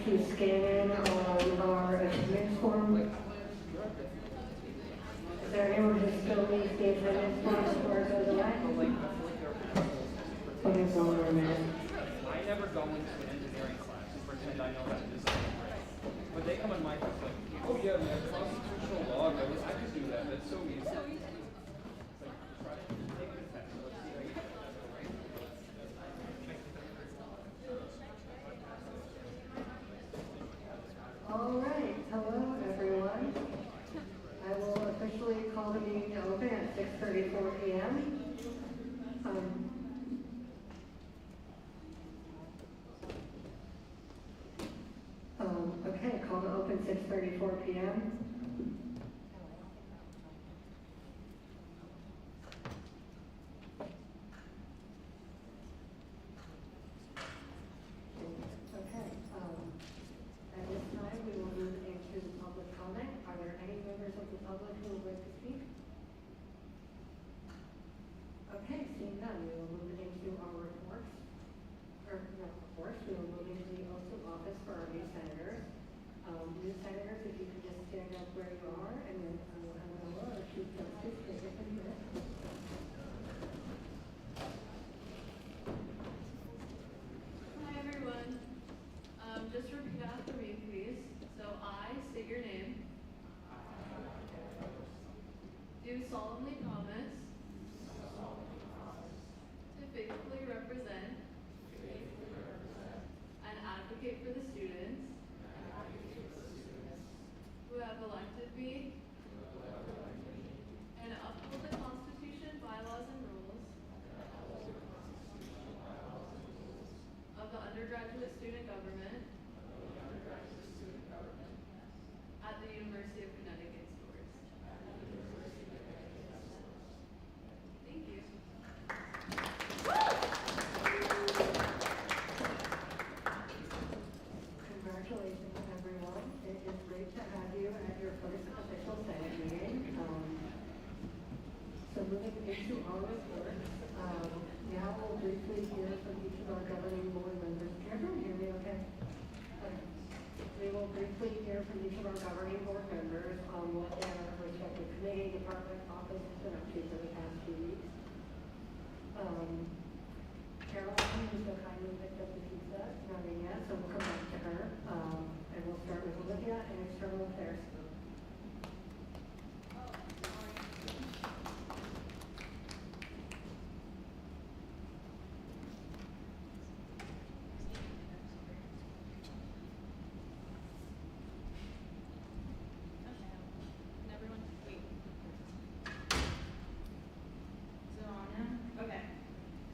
to scan in on our attendance form? Is there anyone who still needs the attendance form before it goes away? Okay, so one more minute. I never go into an engineering class and pretend I know that this is great. When they come in my class, like, oh yeah, man, constitutional law, I could do that. That's so easy. It's like, try to take a test. Let's see how you do that, right? All right, hello everyone. I will officially call the meeting to open at 6:34 p.m. Okay, call to open 6:34 p.m. Okay, at this time we will move into public comment. Are there any members of the public who would like to speak? Okay, seeing none, we will move into our reports. Or not reports, we will move into the oath of office for our new senators. New senators, if you could just stand up where you are, and then I will have Noah, our Chief Justice, take it from here. Hi everyone. Just repeat after me, please. So I state your name. Do solemnly promise to faithfully represent and advocate for the students who have elected me and uphold the Constitution, bylaws, and rules of the undergraduate student government at the University of Connecticut Stores. Thank you. Congratulations, everyone. It is great to have you at your first official Senate meeting. So moving into our reports, now we'll briefly hear from each of our governing board members. Can everyone hear me okay? Okay. We will briefly hear from each of our governing board members on what their respective committee, department, office has been up to for the past 2 weeks. Caroline, who so kindly picked up the pizza, not in yet, so we'll come back to her. And we'll start with Olivia and External Affairs. Okay.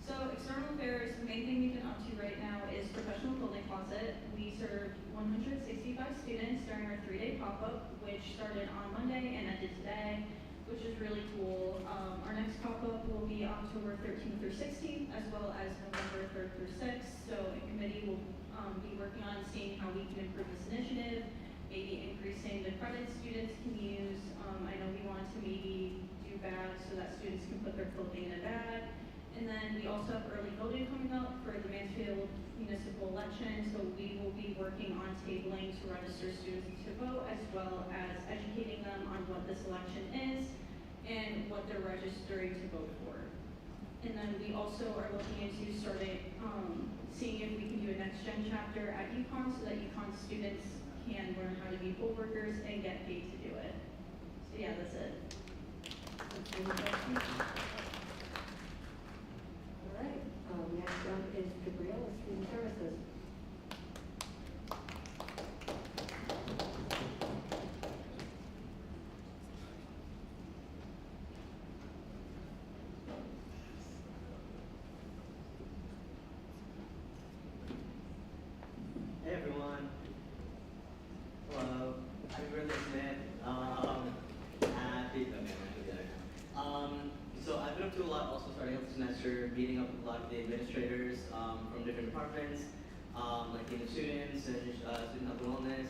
So external affairs, the main thing we've been up to right now is professional clothing closet. We served 165 students during our 3-day pop-up, which started on Monday and ended today, which is really cool. Our next pop-up will be October 13th through 16th, as well as November 3rd through 6th. So the committee will be working on seeing how we can improve this initiative, maybe increasing the credits students can use. I know we want to maybe do bags so that students can put their clothing in a bag. And then we also have early voting coming up for the Mansfield municipal election, so we will be working on tabling to register students to vote, as well as educating them on what this election is and what they're registering to vote for. And then we also are looking into starting, seeing if we can do a next gen chapter at UConn so that UConn students can learn how to be poll workers and get paid to do it. So yeah, that's it. All right, next up is Gabrielle, Student Services. Hey everyone. Hello. I'm Gabrielle Smith. So I've been up to a lot also starting out the semester, meeting up with a lot of the administrators from different departments, like dean of students and student health and wellness,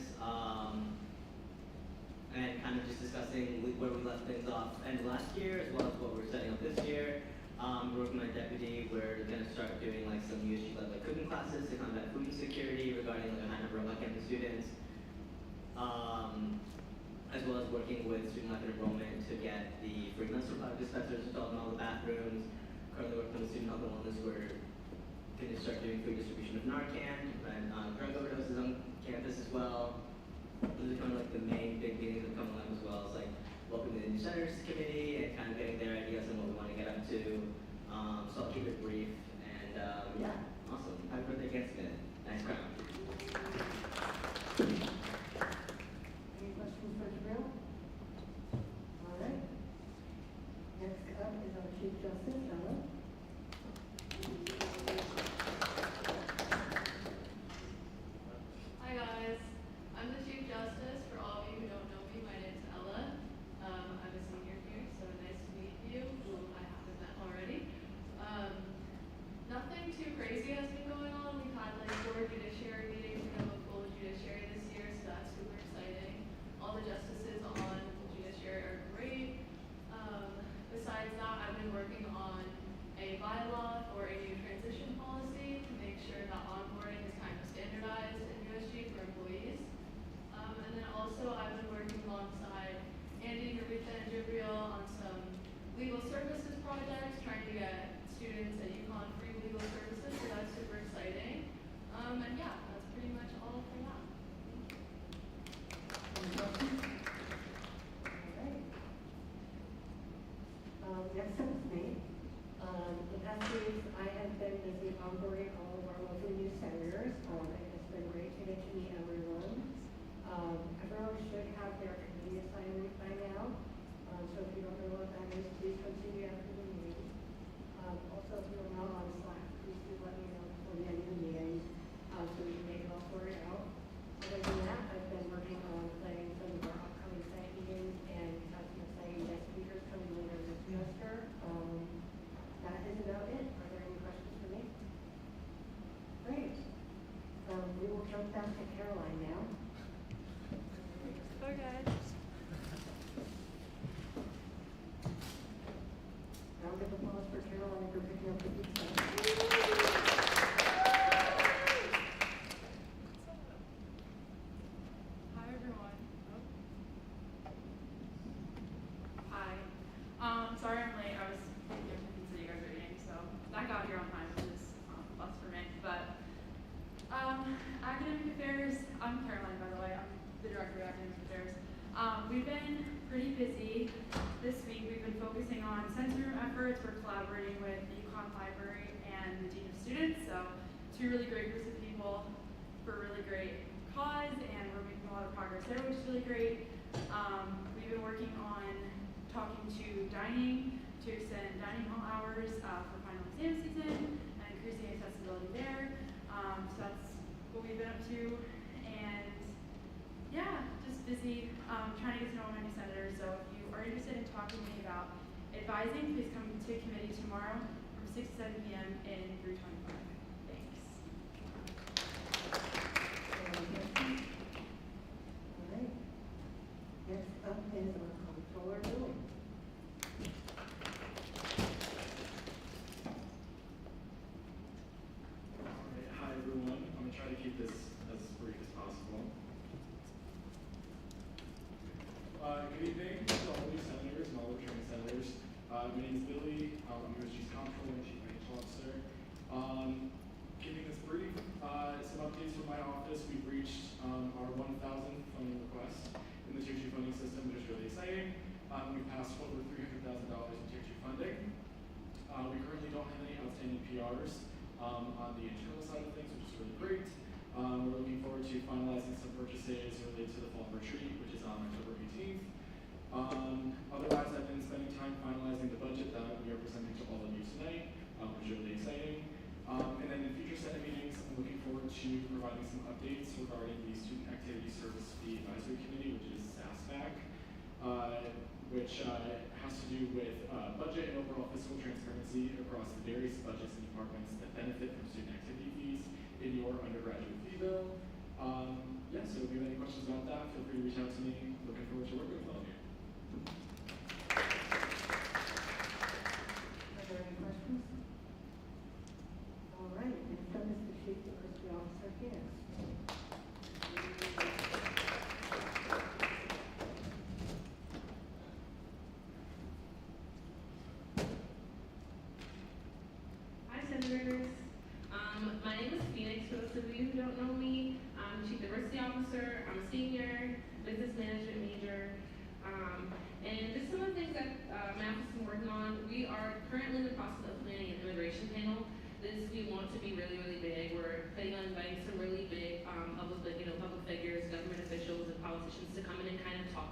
and kind of just discussing where we left things off end of last year as well as what we're setting up this year. Working with my deputy, we're going to start doing like some USG like cooking classes to combat food insecurity regarding like a high number of on-campus students, as well as working with student life and enrollment to get the free menstrual product dispensers installed in all the bathrooms. Currently working with student health and wellness, we're going to start doing free distribution of Narcan and drug overdoses on campus as well. Those are kind of like the main big meetings that come along as well. It's like welcoming the new senators committee and kind of getting their ideas on what we want to get up to. So I'll keep it brief and yeah, awesome. Happy birthday again, Smith. Nice crown. Any questions for Jabril? All right. Next up is our Chief Justice, Ella. Hi guys, I'm the Chief Justice. For all of you who don't know me, my name's Ella. I'm a senior here, so nice to meet you, who I haven't met already. Nothing too crazy has been going on. We've had like 4 judiciary meetings. We have a full judiciary this year, so that's super exciting. All the justices on the judiciary are great. Besides that, I've been working on a bylaw for a new transition policy to make sure that onboarding is kind of standardized in USG for employees. And then also I've been working alongside Andy, Narita, and Jabril on some legal services projects, trying to get students at UConn free legal services, so that's super exciting. And yeah, that's pretty much all for now. Any questions? All right. Next up is me. The past 2 weeks, I have been busy onboarding all of our lovely new senators. It's been great to get to meet everyone. Everyone should have their committee assignment by now. So if you don't know what that is, please come see me after the meeting. Also, if you're not on Slack, please do let me know before the end of the meeting, so we can make it all sorted out. Other than that, I've been working on planning some of our upcoming Senate meetings and have some exciting guest speakers coming later this semester. That is about it. Are there any questions for me? Great. We will jump back to Caroline now. Okay. Round of applause for Caroline for picking up the pizza. Hi everyone. Hi. Sorry I'm late. I was picking up the pizza you guys are eating, so that got here on time, which is plus for me. But academic affairs. I'm Caroline, by the way. I'm the director of academic affairs. We've been pretty busy this week. We've been focusing on sensory room efforts. We're collaborating with the UConn Library and the Dean of Students. So 2 really great groups of people for a really great cause, and we're making a lot of progress there, which is really great. We've been working on talking to dining, to extend dining hall hours for final exam season, and increasing accessibility there. So that's what we've been up to, and yeah, just busy trying to get to know my new senators. So if you are interested in talking to me about advising, please come to committee tomorrow from 6 to 7 p.m. in 325. Thanks. All right. Next up is our comptroller, Lily. Alright, hi everyone. I'm going to try to keep this as brief as possible. Good evening to all the new senators and all the returning senators. My name is Billy. I'm USG's comptroller and chief financial officer. Keeping this brief, some updates from my office. We've reached our 1,000th funding request in the Tier 2 funding system, which is really exciting. We passed over $300,000 in Tier 2 funding. We currently don't have any outstanding PRs on the internal side of things, which is really great. We're looking forward to finalizing some purchases related to the fall retreat, which is on October 18th. Otherwise, I've been spending time finalizing the budget that we are presenting to all of you tonight, which is really exciting. And then in future Senate meetings, I'm looking forward to providing some updates regarding the Student Activity Service Fee Advisory Committee, which is SASBAC, which has to do with budget and overall fiscal transparency across the various budgets and departments that benefit from student activity fees in your undergraduate fee bill. Yeah, so if you have any questions about that, feel free to reach out to me. Looking forward to working with all of you. Are there any questions?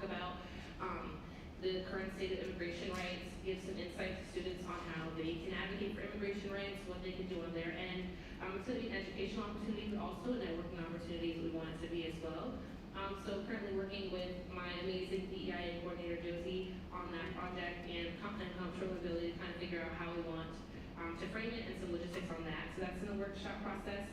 about the current state of immigration rights, give some insight to students on how they can advocate for immigration rights, what they can do on their end. It's going to be an educational opportunity, but also a networking opportunity we want it to be as well. So currently working with my amazing DEIA coordinator, Josie, on that project and comptroller ability to kind of figure out how we want to frame it and some logistics on that. So that's in the workshop process.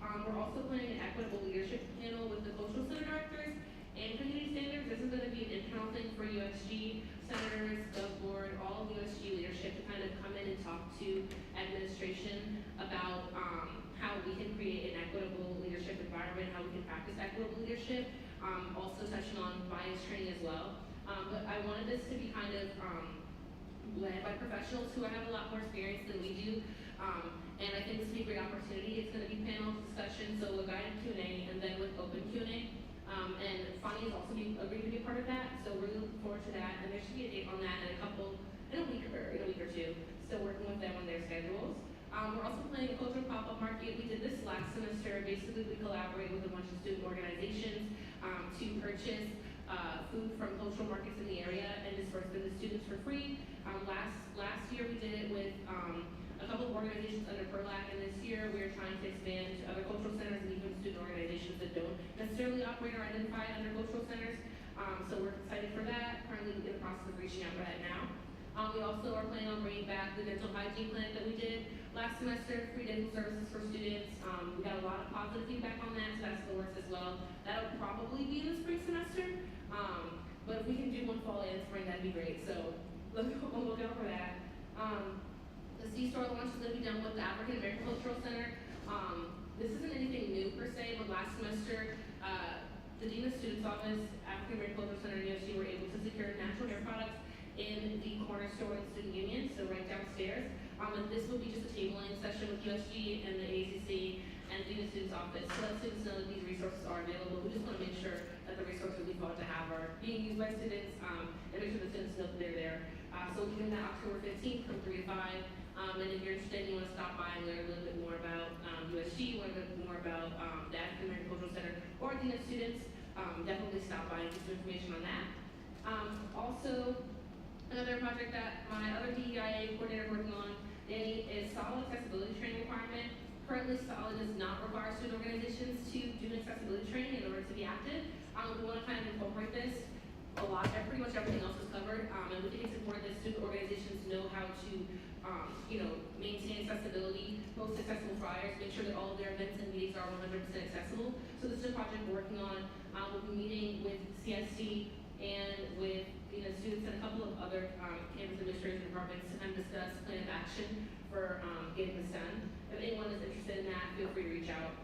We're also planning an equitable leadership panel with the cultural center directors and community standards. This is going to be an internal thing for USG senators, gov board, all of USG leadership to kind of come in and talk to administration about how we can create an equitable leadership environment, how we can practice equitable leadership. Also touching on bias training as well. But I wanted this to be kind of led by professionals who have a lot more experience than we do. And I think this will be a great opportunity. It's going to be panel discussion, so with guided Q&A and then with open Q&A. And Fonnie has also agreed to be a part of that, so we're looking forward to that. And there should be a date on that in a week or two. Still working with them on their schedules. We're also planning a cultural pop-up market. We did this last semester. Basically, we collaborated with a bunch of student organizations to purchase food from cultural markets in the area and disperse them to students for free. Last year we did it with a couple of organizations under PERLAC, and this year we're trying to expand to other cultural centers and even student organizations that don't necessarily operate or identify under cultural centers. So we're excited for that. Currently in the process of reaching out for that now. We also are planning on bringing back the dental hygiene clinic that we did last semester, free dental services for students. We got a lot of positive feedback on that, so that's in the works as well. That'll probably be in the spring semester, but if we can do one fall and spring, that'd be great. So we'll look out for that. The C-Store launch is going to be done with the African American Cultural Center. This isn't anything new per se, but last semester, the Dean of Students Office, African American Cultural Center, and USG were able to secure natural hair products in the corner store in Student Union, so right downstairs. And this will be just a tabling session with USG and the ACC and Dean of Students Office. So let students know that these resources are available. We just want to make sure that the resources we thought to have are being used by students and make sure the students know that they're there. So we're doing that October 15th from 3 to 5. And if you're interested and you want to stop by and learn a little bit more about USG, learn a bit more about the African American Cultural Center or Dean of Students, definitely stop by and get some information on that. Also, another project that my other DEIA coordinator is working on, Danny, is solid accessibility training requirement. Currently, solid does not require student organizations to do an accessibility training in order to be active. We want to kind of incorporate this a lot. Pretty much everything else is covered, and we think it's important that student organizations know how to, maintain accessibility, post accessible flyers, make sure that all of their events and meetings are 100% accessible. So this is a project we're working on. We'll be meeting with CSC and with students and a couple of other campus administration departments to kind of discuss plan of action for getting this done. If anyone is interested in that, feel free to reach out.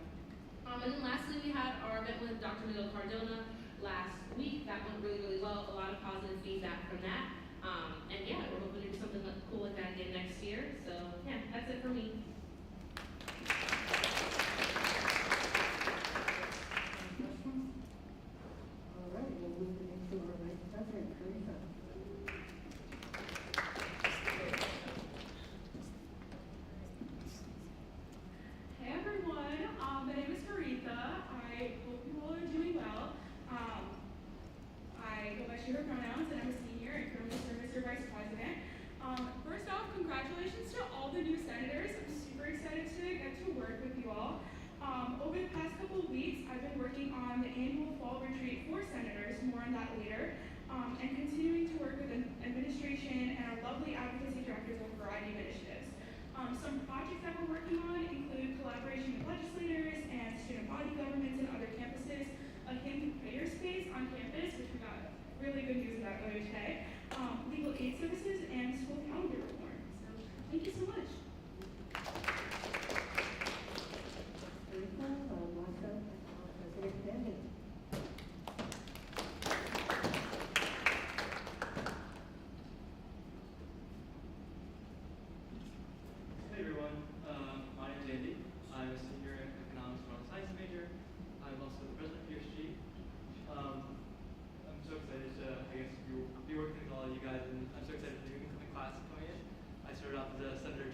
And then lastly, we had our event with Dr. Miguel Cardona last week. That went really, really well. A lot of positive feedback from that. And yeah, we're hoping to do something cool like that again next year. So yeah, that's it for me. Questions? All right, we'll move it into our Vice President, Teresa. Hey everyone, my name is Aretha. I hope you all are doing well. I go by she, her pronouns, and I'm a senior and currently serve as your vice president. First off, congratulations to all the new senators. I'm super excited to get to work with you all. Over the past couple of weeks, I've been working on the annual fall retreat for senators, more on that later, and continuing to work with the administration and our lovely advocacy directors on a variety of initiatives. Some projects that we're working on include collaboration with legislators and student body governments and other campuses, a hymn prayer space on campus, which we got really good news about earlier today, legal aid services, and school calendar reform. So thank you so much. Teresa, last up, President Danny. Hey everyone, my name is Andy. I'm a senior in economics and science major. I'm also the president of USG. I'm so excited to, be working with all of you guys, and I'm so excited for the incoming class coming in. I started off as a senator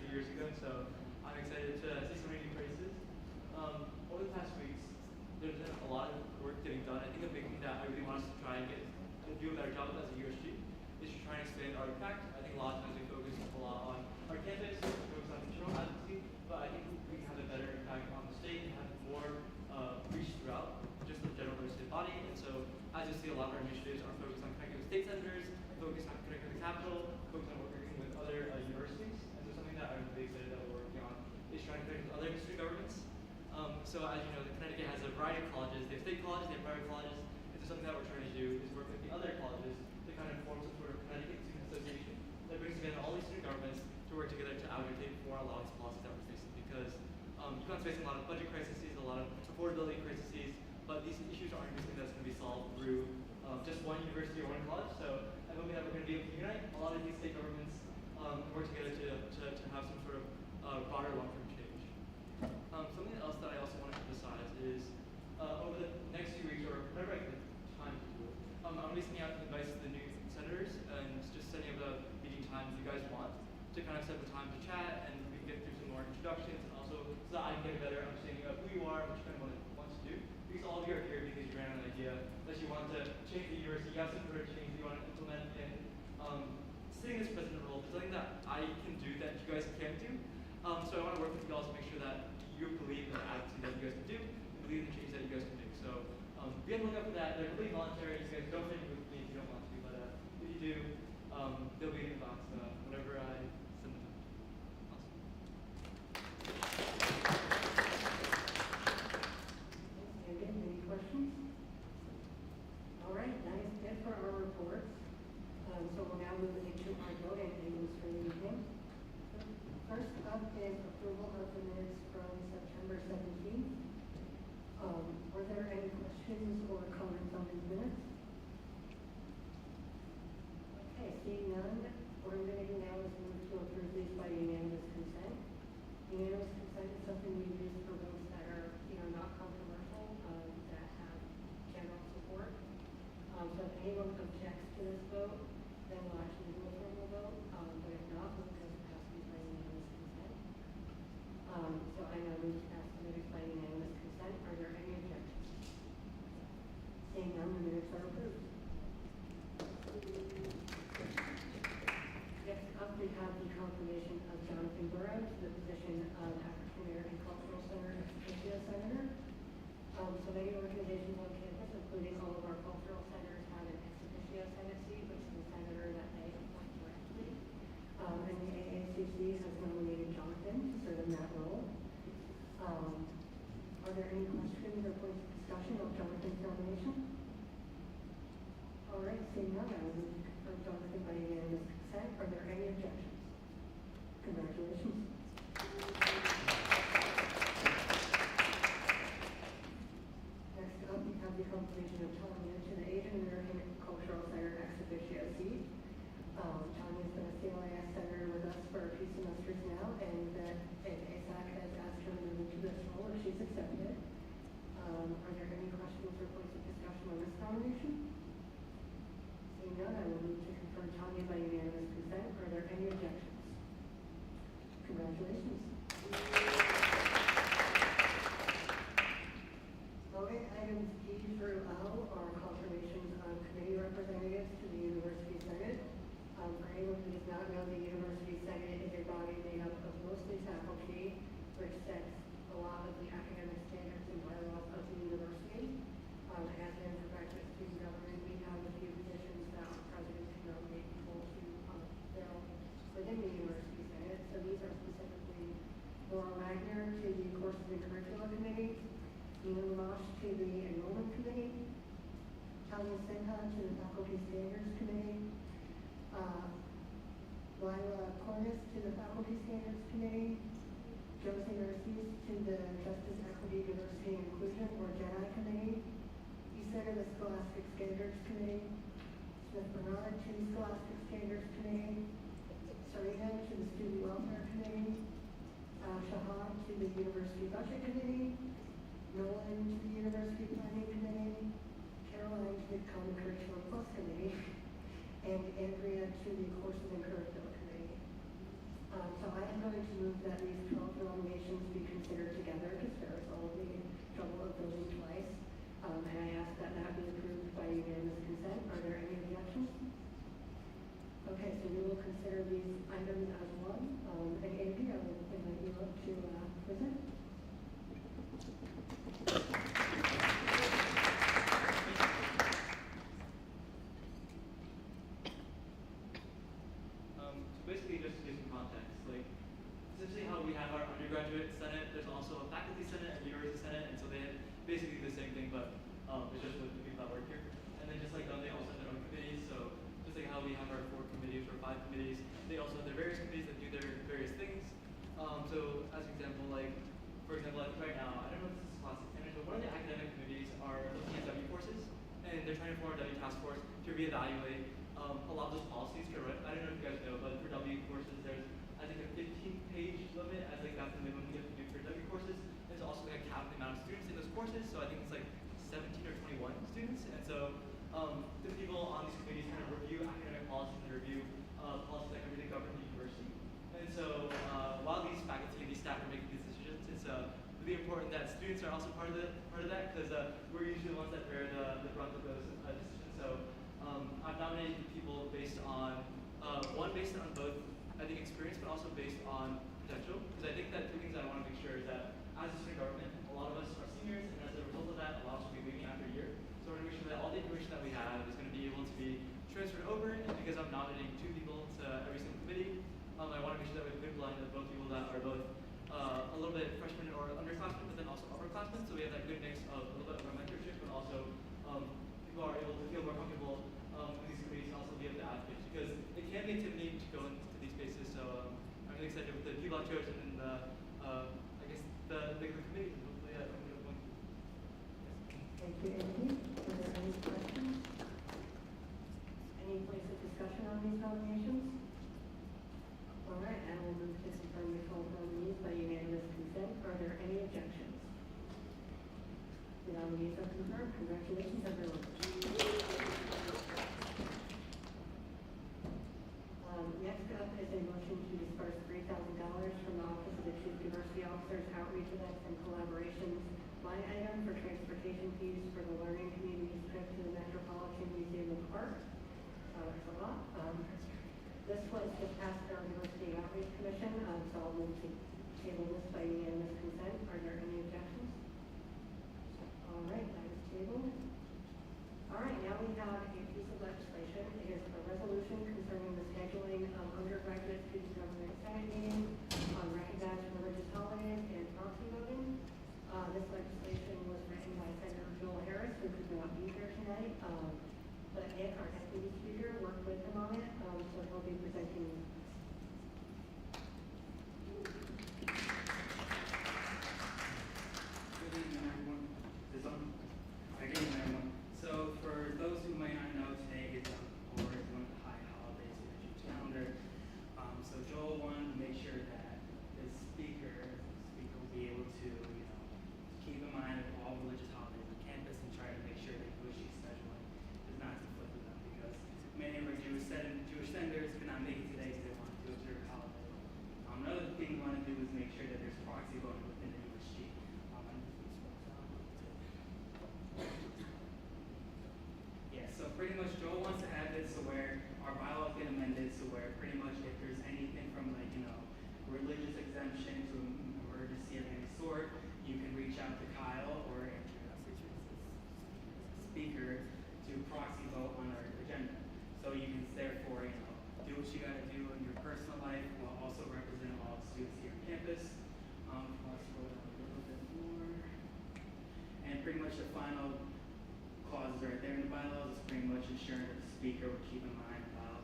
So as you know, Connecticut has a variety of colleges. They have state colleges, they have private colleges. And so something that we're trying to do is work with the other colleges to kind of form some sort of Connecticut Student Association that brings together all these student governments to work together to advocate for a lot of these policies that we're facing. Because UConn's facing a lot of budget crises, a lot of affordability crises, but these issues aren't something that's going to be solved through just one university or one college. So I'm hoping that we're going to be able to unite a lot of these state governments and work together to have some sort of broader long-term change. Something else that I also want to emphasize is over the next few weeks, or whenever I get time to do it, I'm going to be sending out invites to the new senators and just setting up the meeting times you guys want to kind of set the time to chat, and we can get through some more introductions, and also so that I can get a better understanding of who you are, what you kind of want to do. Because all of you are here because you ran an idea that you want to change the university, you have some sort of change that you want to implement, and sitting in this president role is something that I can do that you guys can't do. So I want to work with you all to make sure that you believe in the attitude that you guys can do, and believe in the change that you guys can make. So be on the lookout for that. They're completely voluntary. You guys don't have to with me if you don't want to, but if you do, they'll be in the box whenever I send them out. Awesome. Again, any questions? All right, that is it for our reports. So we'll now move into our voting items for the evening. First up is approval of the minutes from September 17th. Were there any questions or comments on these minutes? Okay, seeing none, what I'm going to do now is move to approve these by unanimous consent. Unanimous consent is something we use for votes that are, not controversial, that have general support. So if anyone objects to this vote, then we'll actually do a formal vote. But if not, we'll just pass these by unanimous consent. So I now move to pass the minutes by unanimous consent. Are there any objections? Seeing none, the minutes are approved. Next up, we have the confirmation of Jonathan Burrow to the position of African American Cultural Center Executive Senator. So many organizations on campus, including all of our cultural centers, have an ex officio Senate seat, which is the senator that they appoint directly. And the AACC has nominated Jonathan to serve in that role. Are there any questions or points of discussion of Jonathan's nomination? All right, seeing none, I will move to confirm Jonathan by unanimous consent. Are there any objections? Congratulations. Next up, we have the confirmation of Tanya to the Asian American Cultural Center ex officio seat. Tanya's been a CLIS senator with us for a few semesters now, and ASAC has asked her to move into this role, and she's accepted. Are there any questions or points of discussion on this nomination? Seeing none, I will move to confirm Tanya by unanimous consent. Are there any objections? Congratulations. Voting items E through L are confirmations of committee representatives to the University Senate. For anyone who does not know, the University Senate is a body made up of mostly faculty, which sets a lot of the academic standards and bylaws of the university. As in for graduate student government, we have a few positions that our president can nominate people to fill within the University Senate. So these are specifically Laura Wagner to the Courses and Curricula Committee, Nina Lamash to the Enrollment Committee, Tanya Sinha to the Faculty Standards Committee, Lila Cornish to the Faculty Standards Committee, Josie Narcisse to the Justice, Equity, Diversity, and Inclusion, or JEDI Committee, Issa to the Scholastic Standards Committee, Smith Bernard to the Scholastic Standards Committee, Sarita to the Student Welfare Committee, Shahad to the University Budget Committee, Nolan to the University Planning Committee, Caroline to the Common Curriculum Plus Committee, and Andrea to the Courses and Curricula Committee. So I am going to move that these 12 nominations be considered together because there is all the trouble of voting twice. And I ask that that be approved by unanimous consent. Are there any objections? Okay, so we will consider these items as one. And Andy, I will invite you up to present. So basically, just to give some context, essentially how we have our undergrad undergraduate senate, there's also a faculty senate and a university senate, and so they have basically the same thing, but it's just with the people that work here. And then just like them, they also have their own committees. So just like how we have our 4 committees or 5 committees, they also have their various committees that do their various things. So as an example, like for example, like right now, I don't know if this is classic standards, but one of the academic committees are looking at W courses, and they're trying to form a W task force to reevaluate a lot of those policies. I don't know if you guys know, but for W courses, there's I think a 15-page limit as like that's the minimum you have to do for W courses. There's also like a cap the amount of students in those courses, so I think it's like 17 or 21 students, and so the people on these committees kind of review academic policies and review policies that can really govern the university. And so while these faculty and these staff are making these decisions, it's really important that students are also part of that, because we're usually the ones that bear the brunt of those decisions. So I've nominated people based on based on both I think experience, but also based on potential, because I think that 2 things I want to make sure is that as a student government, a lot of us are seniors, and as a result of that, a lot of us will be leaving after a year. So I want to make sure that all the information that we have is going to be able to be transferred over, and because I'm nominating 2 people to every single committee, I want to make sure that we have a good blend of both people that are both a little bit freshmen or underclassmen, but then also upperclassmen, so we have that good mix of a little bit of our mentorship, but also people are able to feel more comfortable in these committees and also be able to advocate, because it can be intimidating to go into these spaces. So I'm really excited with the people I've chosen and I guess the committee. Hopefully, I'm going to win. Thank you, Andy. Are there any questions? Any place of discussion on these nominations? All right, I will move to confirm your full nominees by unanimous consent. Are there any objections? The nominees are confirmed. Congratulations, everyone. Next up is a motion to disperse $3,000 from the Office of the Chief Diversity Officer's Outreach Events and Collaborations line item for transportation fees for the learning community's trip to the Metropolitan Museum and Park. That's a lot. This was just passed our Diversity Outreach Commission, so I'll move to table this by unanimous consent. Are there any objections? All right, that is tabled. All right, now we have a piece of legislation. It is a resolution concerning the scheduling of undergraduate student government Senate meeting on recognized religious holidays and proxy voting. This legislation was written by Senator Joel Harris, who could not be here tonight. But Nick, our deputy speaker, worked with him on it, so he'll be presenting. Good evening, everyone. Is on? Good evening, everyone. So, for those who might not know, today is one of the high holidays in the Jewish calendar. So Joel wanted to make sure that the speaker will be able to, keep in mind of all religious holidays on campus and try to make sure that USG scheduling does not conflict with them, because many of our Jewish senators could not make it today because they wanted to observe a holiday. Another thing we want to do is make sure that there's proxy voting within the USG. Yeah, so pretty much Joel wants to have this so where our bylaws get amended so where pretty much if there's anything from religious exemption to emergency of any sort, you can reach out to Kyle or speaker to proxy vote on our agenda. So you can therefore, do what you gotta do in your personal life while also representing all the students here on campus. Let's go down a little bit more. And pretty much the final clause right there in the bylaws is pretty much ensuring that the speaker will keep in mind about,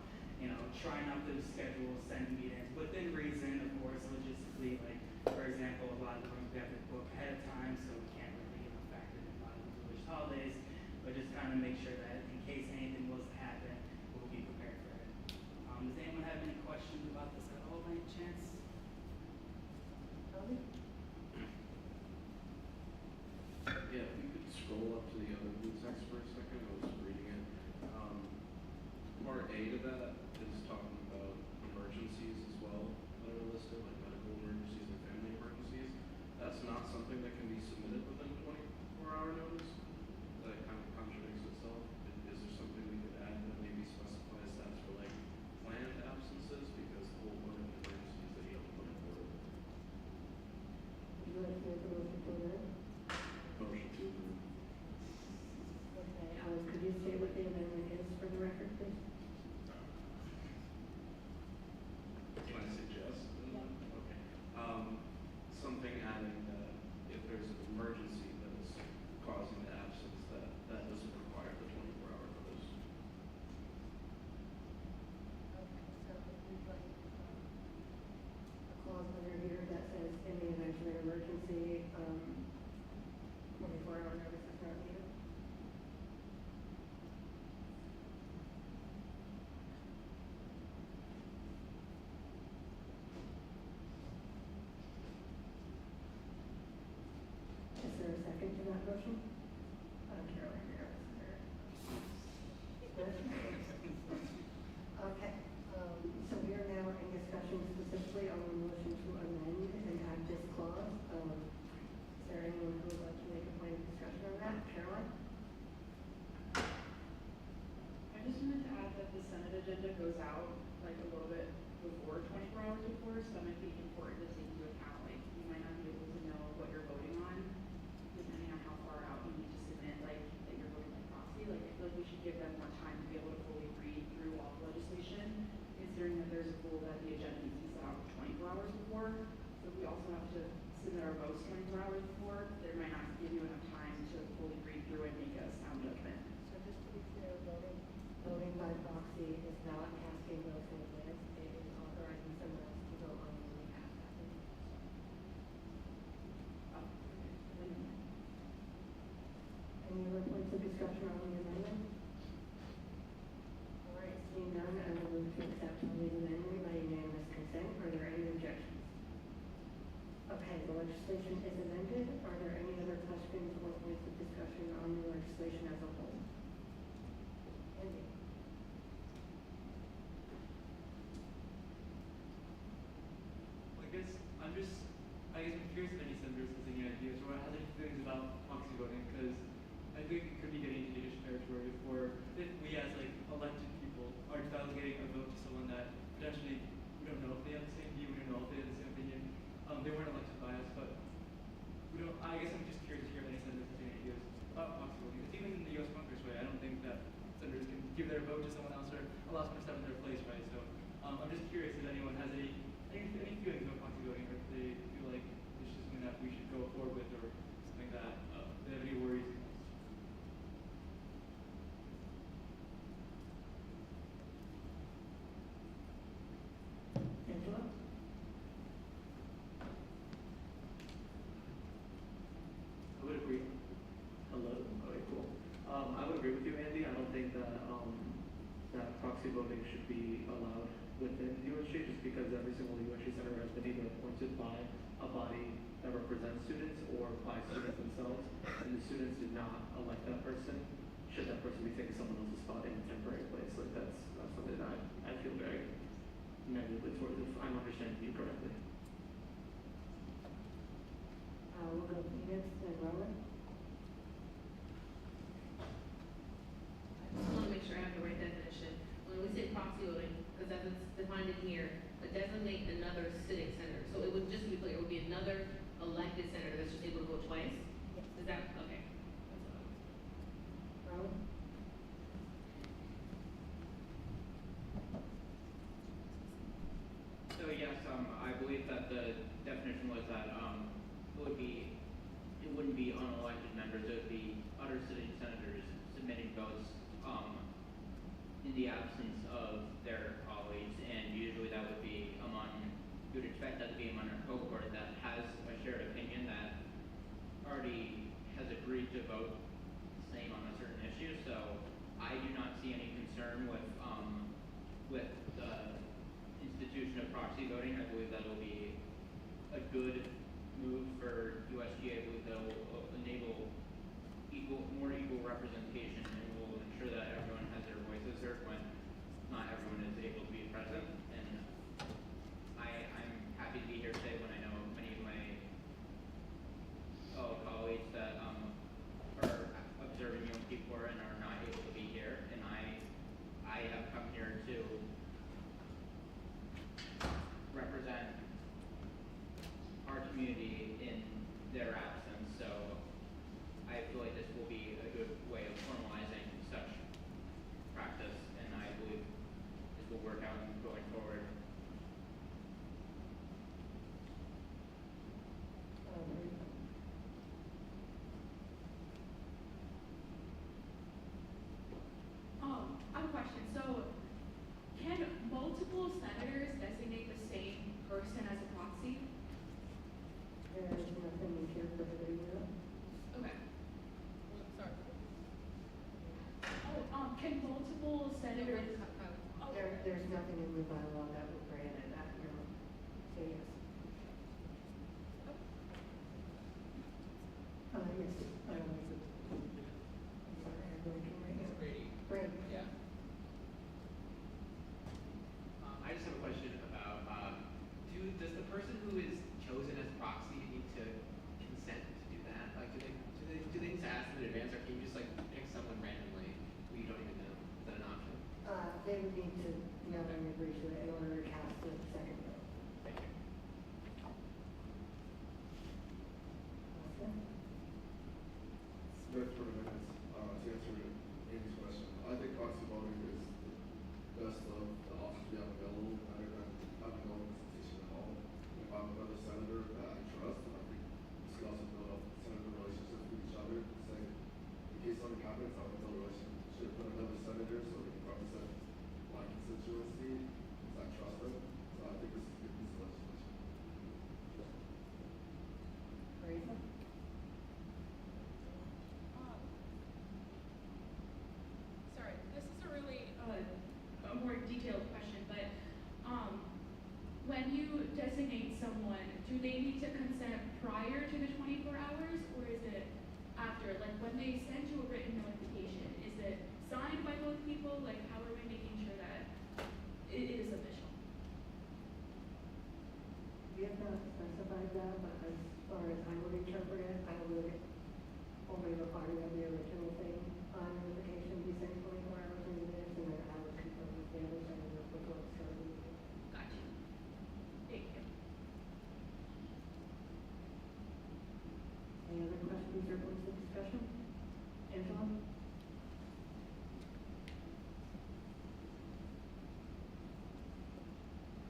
trying not to schedule Senate meetings within reason, of course, logistically, like, for example, a lot of times we have to book ahead of time, so we can't really, factor in a lot of the religious holidays, but just kind of make sure that in case anything was to happen, we'll be prepared for it. Does anyone have any questions about this at all by any chance? Toby? Yeah, if you could scroll up to the other blue text for a second, I was reading it. Part A to that is talking about emergencies as well that are listed, like medical emergencies and family emergencies. That's not something that can be submitted within 24-hour notice. That kind of contradicts itself. Is there something we could add that maybe specifies that's for like planned absences, because the whole point of emergencies that you have to plan for it. Would you like to make a motion for that? Motion to approve. Okay, could you say what the amendment is for the record, please? Can I suggest? Yeah. Okay. So that motion? Carolyn, you're there. Good. Okay, so we are now in discussion specifically on the motion to amend and add this clause. Is there anyone who would like to make a point of discussion on that? Caroline? I just wanted to add that the Senate agenda goes out like a little bit before, 24 hours before, so that might be important to take into account. Like, you might not be able to know what you're voting on, depending on how far out you need to submit, like, that you're voting by proxy. Like, I feel like we should give them more time to be able to fully read through all the legislation, considering that there's a rule that the agenda needs to be set out 24 hours before. So if we also have to submit our votes 24 hours before, there might not give you enough time to fully read through and make a sound judgment. So just to be clear, voting by proxy is not casting votes in advance. It is authorizing someone else to vote on your behalf. Any other points of discussion on the amendment? All right, seeing none, I will move to accept the amendment by unanimous consent. Are there any objections? Okay, the legislation is amended. Are there any other questions or points of discussion on the legislation as a whole? Andy? Well, I'm curious if any senators has any ideas or has any feelings about proxy voting, because I think it could be getting into Yiddish territory if we as like elected people are delegating a vote to someone that potentially we don't know if they have the same view, we don't know if they have the same opinion. They weren't elected by us, but we don't. I guess I'm just curious to hear if any senators have any ideas about proxy voting. Because even in the U.S. Congress, right, I don't think that senators can give their vote to someone else or allow someone to step in their place, right? So I'm just curious if anyone has any feelings about proxy voting, or if they feel like it's just something that we should go forward with, or something that they have any worries. Angela? I would agree. Hello. Okay, cool. I would agree with you, Andy. I don't think that that proxy voting should be allowed within USG, just because every single USG senator has been either appointed by a body that represents students or by students themselves, and the students did not elect that person. Should that person be taking someone else's spot in a temporary place? Like that's something that I feel very negatively towards, if I'm understanding you correctly. We'll go to Phoenix and Rowan. I just want to make sure I have the right definition. When we say proxy voting, because that's defined in here, designate another sitting senator. So it would, just to be clear, it would be another elected senator that's just able to vote twice? Yes. Is that, okay. That's what I was. Rowan? So yes, I believe that the definition was that it wouldn't be unelected members, it would be other sitting senators submitting votes in the absence of their colleagues, and usually that would be you would expect that to be among a cohort that has a shared opinion that already has agreed to vote the same on a certain issue. So I do not see any concern with the institution of proxy voting. I believe that will be a good move for USG. I believe that will enable more equal representation, and will ensure that everyone has their voices heard when not everyone is able to be present. And I'm happy to be here today when I know many of my fellow colleagues that are observing young people and are not able to be here. And I have come here to represent our community in their absence. So I feel like this will be a good way of formalizing such practice, and I believe this will work out going forward. I have a question. So, can multiple senators designate the same person as a proxy? There is nothing in here for the video. Okay. Can multiple senators? Oh. There's nothing in the bylaw that would grant it that, no. So yes. Yes, would need to unanimously agree to it in order to cast the second vote. Thank you. Austin? Smith for the minutes, to answer Amy's question. I think proxy voting is the best of the options we have available, rather than having no representation at all. If I'm another senator that I trust, I think we should also build up senator relationships with each other, say, in case something happens, I would build a relationship with another senator so they can represent my constituency, because I trust them. So I think this is a good piece of legislation. Teresa? Sorry, this is a really, a more detailed question, but, when you designate someone, do they need to consent prior to the 24 hours, or is it after? Like, when they send you a written notification, is it signed by both people? Like, how are we making sure that it is official? We have not specified that, but as far as I would interpret it, I would only require that the original thing on notification be sent 24 hours in advance, and then I would confirm with the other senator before it started. Gotcha. Thank you. Any other questions or points of discussion? Angela?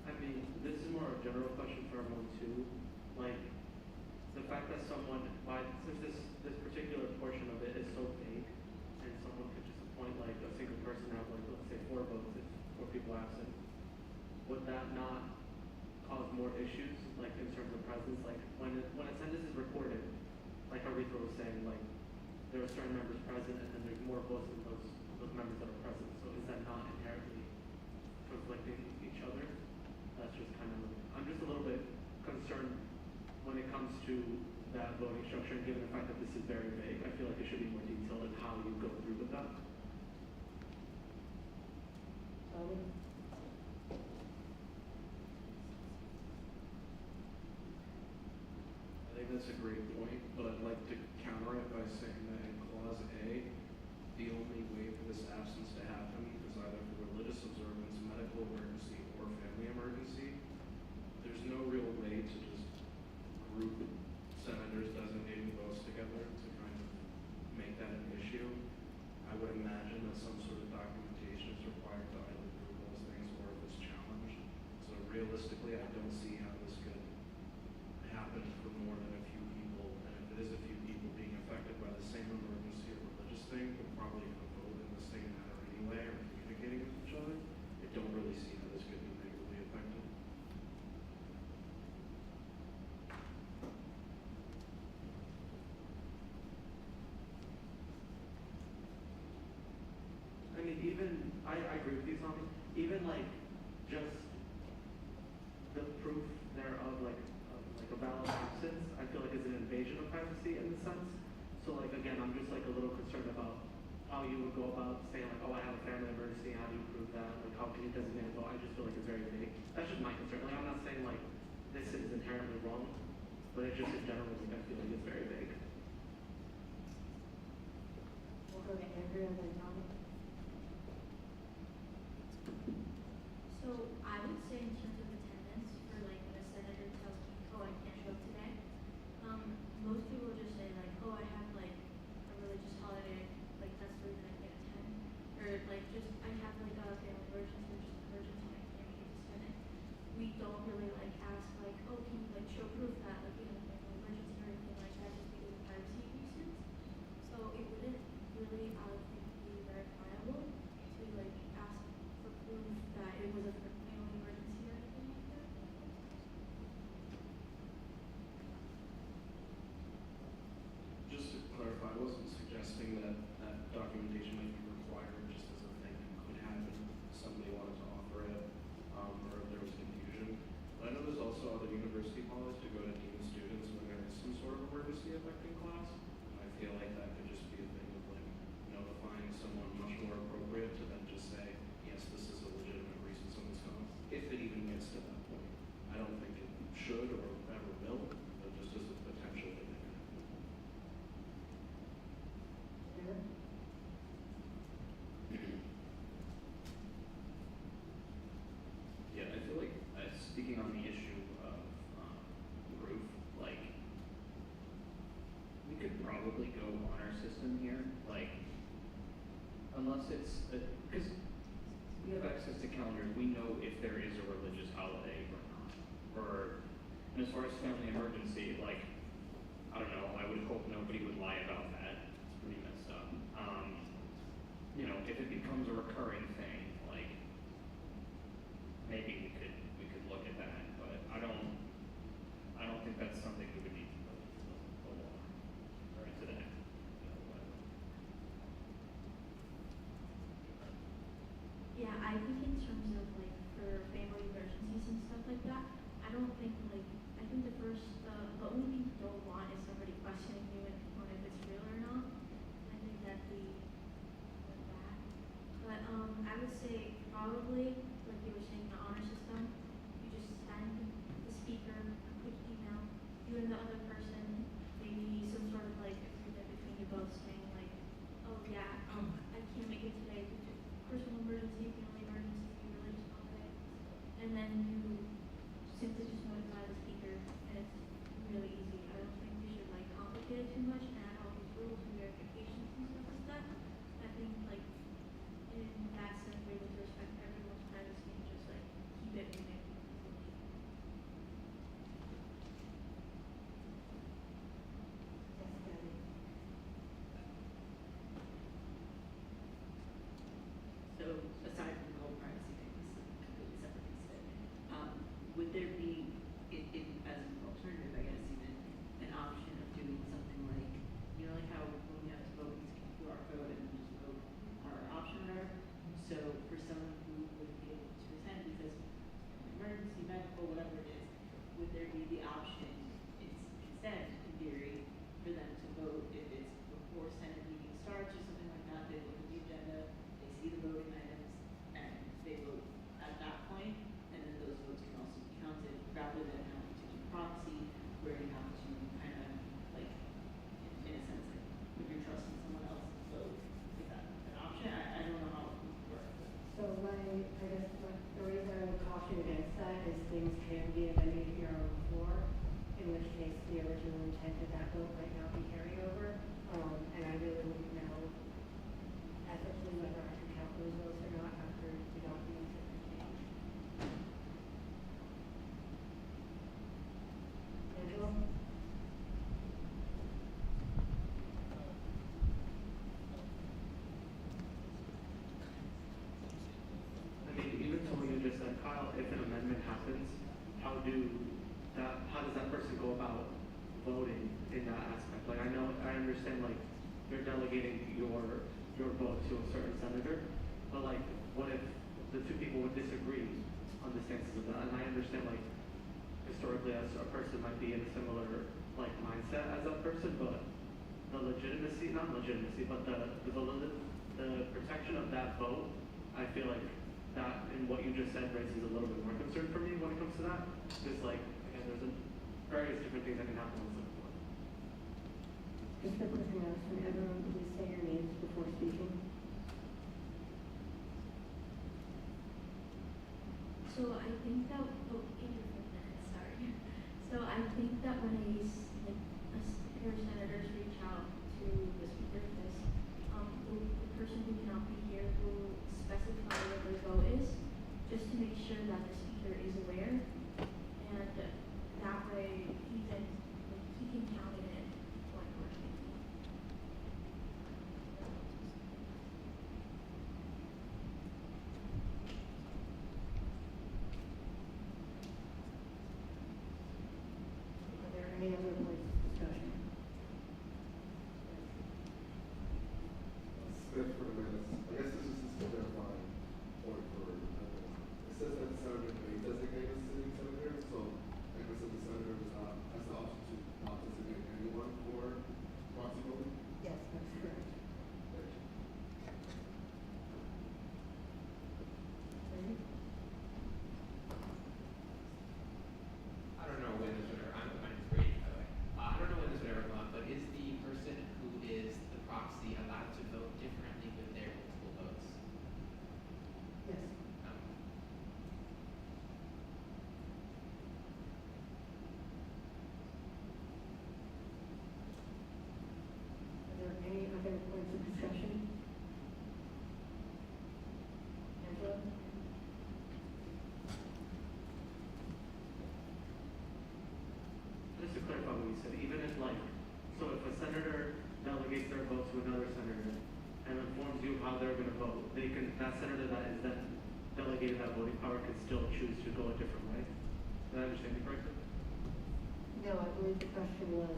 I mean, this is more a general question for everyone too. Like, the fact that someone, since this particular portion of it is so vague, and someone could just appoint like a single person have like, let's say 4 votes if 4 people absent, would that not cause more issues, like in terms of presence? Like, when a sentence is recorded, like Aretha was saying, like, there are certain members present and then there's more votes than those members that are present. So is that not inherently conflicting with each other? That's just kind of, I'm just a little bit concerned when it comes to that voting structure, and given the fact that this is very vague, I feel like it should be more detailed in how you go through with that. I think that's a great point, but I'd like to counter it by saying that in Clause A, the only way for this absence to happen is either for religious observance, medical emergency, or family emergency. There's no real way to just group senators designating votes together to kind of make that an issue. I would imagine that some sort of documentation is required to either prove those things or if it's challenged. So realistically, I don't see how this could happen for more than a few people. And if it is a few people being affected by the same emergency or religious thing, they're probably going to vote in the same manner anyway or communicating with each other. I don't really see how this could be negatively affected. I mean, even, I agree with you, Tommy. Even like, just the proof thereof, like a valid absence, I feel like is an invasion of privacy in the sense. So like, again, I'm just like a little concerned about how you would go about saying like, oh, I have a family emergency, how do you prove that? Like, how can you designate a vote? I just feel like it's very vague. That's just my concern. Like, I'm not saying like, this is inherently wrong, but it's just in general, like, I feel like it's very vague. We'll go to Andrea and then Tommy. So I would say in terms of attendance, for like when a senator tells me, oh, I can't show up today, most people just say like, oh, I have like a religious holiday, like that's the reason I can't attend. Or like just, I have like a family emergency, or just an emergency, I can't make it to Senate. We don't really like ask like, oh, can you like show proof that like, you know, family emergency or anything like that, just because of privacy reasons. So it wouldn't really, I would think, be verifiable to like ask for proof that it was a family emergency or anything like that. Just to clarify, I wasn't suggesting that that documentation might be required just as a thing that could happen if somebody wanted to offer it, or if there was confusion. But I know there's also other university policies to go to dean students when there is some sort of emergency affecting class. And I feel like that could just be a thing of like notifying someone much more appropriate to then just say, yes, this is a legitimate reason someone's coming. If it even gets to that point. I don't think it should or ever will, but just as a potential thing that could happen. Sarah? it's, because we have access to calendars, we know if there is a religious holiday or not. And as far as family emergency, like, I don't know, I would hope nobody would lie about that. It's pretty messed up. You know, if it becomes a recurring thing, like, maybe we could look at that, but I don't think that's something we would need to put the law or into that. Yeah, I think in terms of like for family emergencies and stuff like that, I don't think like, I think the only thing you don't want is somebody questioning you and on if it's real or not. I think that'd be like that. But I would say probably, like you were saying, the honor system, you just send the speaker a quick email, you and the other person, maybe some sort of like agreement between you both saying like, oh yeah, I can't make it today due to personal emergency, family emergency, religious holiday. And then you simply just notify the speaker, and it's really easy. I don't think we should like complicate it too much and add all these rules and verifications and stuff like that. I think like in that sense, we would respect everyone's privacy and just like keep it moving. Yes, Gabby. So aside from the whole privacy thing, this is a completely separate piece of it. Would there be, as an alternative, I guess, even an option of doing something like, you know, like how when we have to vote, we scan QR code and just vote our option or whatever. So for someone who wouldn't be able to attend because of emergency, medical, whatever it is, would there be the option instead, in theory, for them to vote if it's before Senate meeting starts or something like that? They look at the agenda, they see the voting items, and they vote at that point, and then those votes can also be counted, rather than having to do proxy, where you have to kind of, like, in a sense, like, put your trust in someone else's vote. Is that an option? I don't know how it would work. So I guess the reason I would caution against that is things can be amended here on the floor, in which case the original intent of that vote might not be carried over. And I really wouldn't know ethically whether I can count those votes or not after the documents have been changed. Angela? I mean, even to what you just said, Kyle, if an amendment happens, how does that person go about voting in that aspect? Like, I understand, like, you're delegating your vote to a certain senator, but like, what if the two people would disagree on the stances of that? And I understand, like, historically, as a person might be in a similar, like, mindset as that person, but the legitimacy, not legitimacy, but the protection of that vote, I feel like that, and what you just said, raises a little bit more concern for me when it comes to that. Because, like, again, there's various different things that can happen with the vote. Just a quick announcement, everyone please say your names before speaking. So I think that, oh, in your minutes, sorry. So I think that when your senators reach out to the speaker of this, the person who cannot be here will specify what their vote is, just to make sure that the speaker is aware, and that way he can count it in when we're speaking. Are there any other points of discussion? Good for the minutes. I guess this is just a clarifying point for everyone. It says that the senator may designate a sitting clarify what you said. Even if like, so if a senator delegates their vote to another senator and informs you how they're going to vote, they can, that senator that is then delegated that voting power can still choose to go a different way. Did I understand you correctly? No, I believe the question was,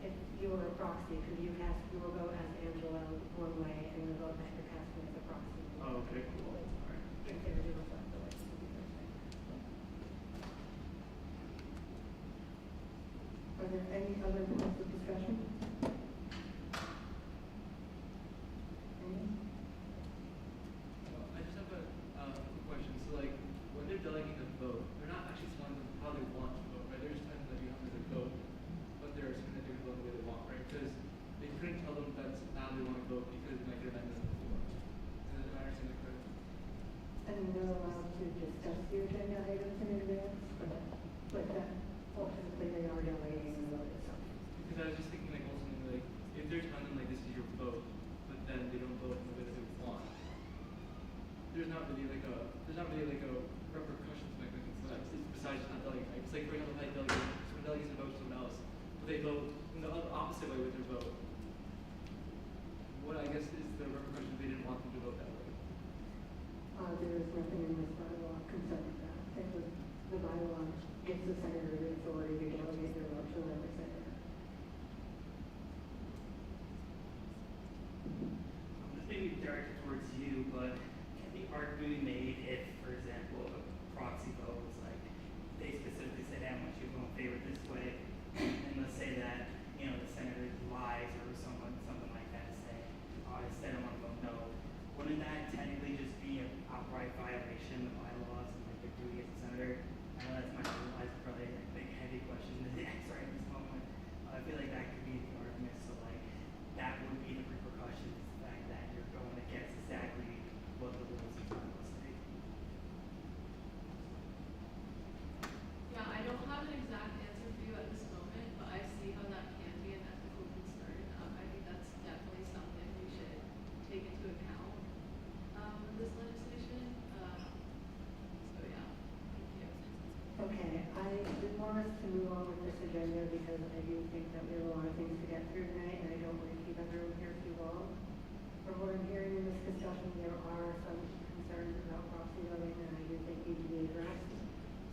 if you were a proxy, could you cast your vote as Angela one way and the vote that you're casting as a proxy? Oh, okay, cool. All right. Consider to reflect the way it's supposed to be. Are there any other points of discussion? Any? I just have a quick question. So like, when they're delegating the vote, they're not actually telling them how they want to vote, right? They're just telling them that you have to vote, but they're assuming that they're going to vote the way they want, right? Because they couldn't tell them that's how they want to vote because it might get amended before. Am I understanding that correctly? And they're allowed to discuss the agenda items in advance, but that ultimately they are delegating the vote itself. Because I was just thinking like ultimately like if they're telling them like this is your vote, but then they don't vote in the way that they want, there's not really like a repercussions mechanism for that besides not delegating. Right? It's like for example, if I delegate someone delegates a vote to someone else, but they vote in the opposite way with their vote. What I guess is the repercussion if they didn't want them to vote that way. There is nothing in this bylaw concerning that. The bylaw gives the senator the authority to delegate their vote to another senator. This may be directed towards you, but can the argument be made if, for example, a proxy vote was like, they specifically said, I want you to vote in favor this way, and let's say that, you know, the senator lies or something like that, say, instead I want to vote no. Wouldn't that technically just be an outright violation of bylaws and like their duty as a senator? I know that's probably a big heavy question to answer at this moment. I feel like that could be the argument. So like that would be the repercussions, the fact that you're going against exactly what the rules of bylaws say. Yeah, I don't have an exact answer for you at this moment, but I see how that can be an ethical concern. I think that's definitely something we should take into account with this legislation. So yeah, thank you. Okay, I did want us to move on with this agenda because I do think that we have a lot of things to get through tonight, and I don't want to keep everyone here too long. From what I'm hearing in this discussion, there are some concerns about proxy voting that I do think need to be addressed.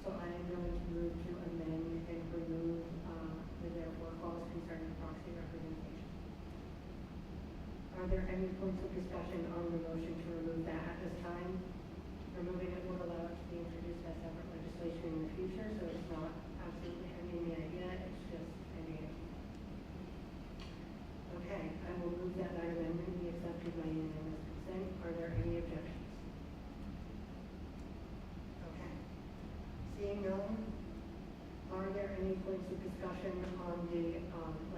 So I am going to move to amend and remove the therefore clause concerning proxy representation. Are there any points of discussion on the motion to remove that at this time? Removing it would allow it to be introduced as separate legislation in the future, so it's not absolutely ending the idea, it's just ending it. Okay, I will move that amendment be accepted by unanimous consent. Are there any objections? Okay. Seeing none, are there any points of discussion on the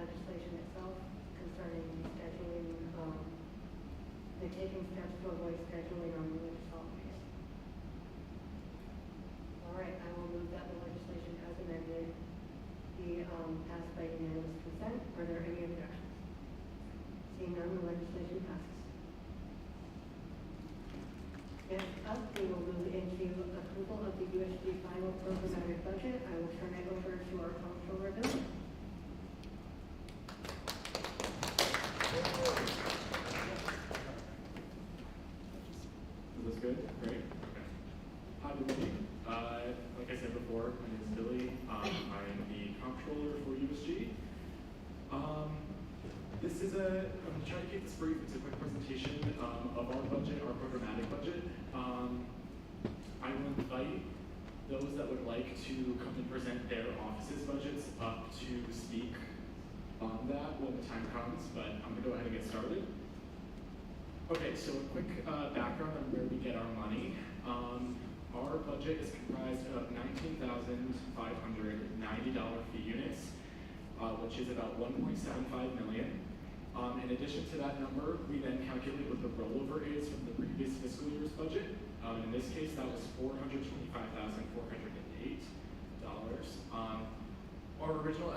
legislation itself concerning the scheduling, the taking steps to avoid scheduling on religious holidays? All right, I will move that the legislation as amended be passed by unanimous consent. Are there any objections? Seeing none, the legislation passes. Next up, we will move into approval of the USG final programmatic budget. I will turn it over to our comptroller, Bill. Is this good? Great. Okay. Hi, everybody. Like I said before, my name is Billy. I am the comptroller for USG. I'm going to try to keep this brief. It's a quick presentation of our budget, our programmatic budget. I will invite those that would like to come and present their office's budgets up to speak on that when the time comes, but I'm going to go ahead and get started. Okay, so a quick background on where we get our money. Our budget is comprised of $19,590 fee units, which is about $1.75 million. In addition to that number, we then calculate what the rollover is from the previous fiscal year's budget. In this case, that was $425,408. Our original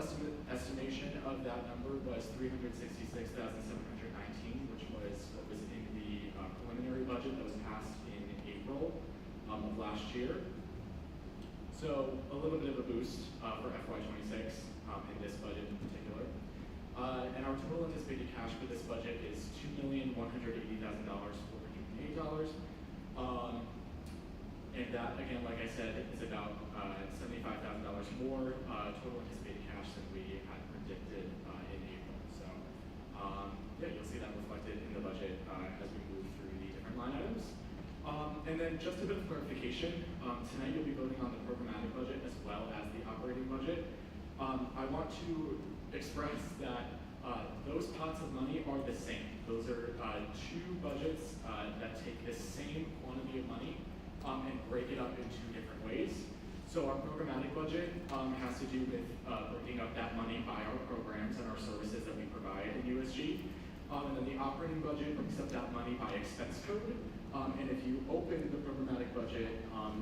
estimation of that number was $366,719, which was what was in the preliminary budget that was passed in April of last year. So So a little bit of a boost for FY26 in this budget in particular. And our total anticipated cash for this budget is $2,180,408. And that, again, like I said, is about $75,000 more total anticipated cash than we had predicted in April. So yeah, you'll see that reflected in the budget as we move through the different line items. And then just a bit of clarification, tonight you'll be voting on the programmatic budget as well as the operating budget. I want to express that those pots of money are the same. Those are two budgets that take the same quantity of money and break it up in two different ways. So our programmatic budget has to do with breaking up that money by our programs and our services that we provide in USG. And then the operating budget breaks up that money by expense code. And if you open the programmatic budget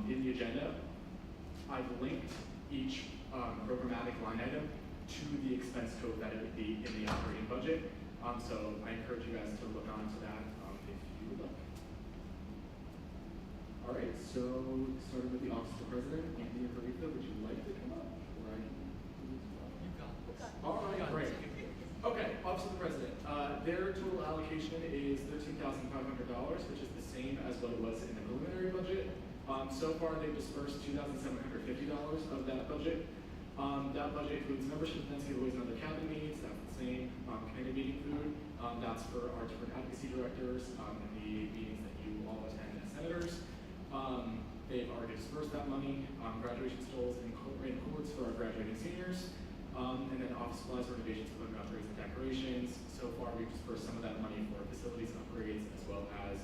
in the agenda, I've linked each programmatic line item to the expense code that it would be in the operating budget. So I encourage you guys to look onto that if you would like. All right, so starting with the Office of the President, Anthony and Haritha, would you like to come up? Or all right, great. Okay, Office of the President. Their total allocation is $13,500, which is the same as what it was in the preliminary budget. So far, they've dispersed $2,750 of that budget. That budget includes membership, events, giveaways, and other cabinet meetings. That's the same. Committee meeting food. That's for our different advocacy directors and the meetings that you all attend as senators. They've already dispersed that money. Graduation stalls and rain courts for our graduating seniors. And then office supplies, renovations, equipment upgrades, and decorations. So far, we've dispersed some of that money for facilities upgrades as well as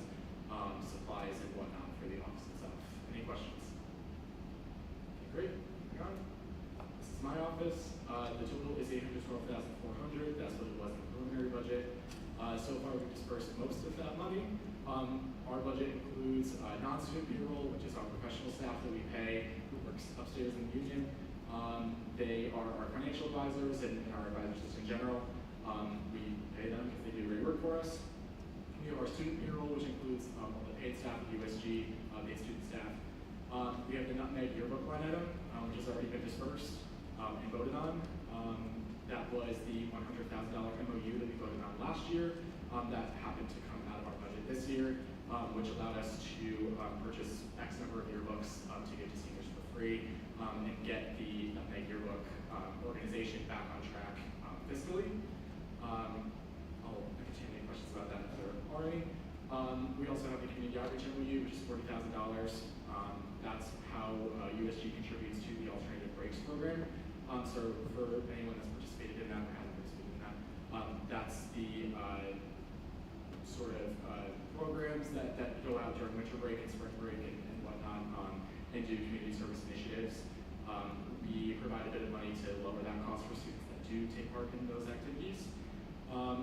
supplies and whatnot for the office itself. Any questions? Okay, great. Moving on. This is my office. The total is $812,400. That's what it was in the preliminary budget. So far, we've dispersed most of that money. Our budget includes non-student payroll, which is our professional staff that we pay, who works upstairs in the union. They are our financial advisors and our advisors just in general. We pay them because they do great work for us. We have our student payroll, which includes all the paid staff at USG, paid student staff. We have the nutmeg yearbook line item, which has already been dispersed and voted on. That was the $100,000 MOU that we voted on last year. That happened to come out of our budget this year, which allowed us to purchase X number of yearbooks to give to seniors for free and get the nutmeg yearbook organization back on track fiscally. I'll entertain any questions about that if there are any. We also have the community outreach MOU, which is $40,000. That's how USG contributes to the alternative breaks program. So for anyone that's participated in that or hasn't participated in that, that's the sort of programs that go out during winter break and spring break and whatnot and do community service initiatives. We provide a bit of money to lower that cost for students that do take part in those activities.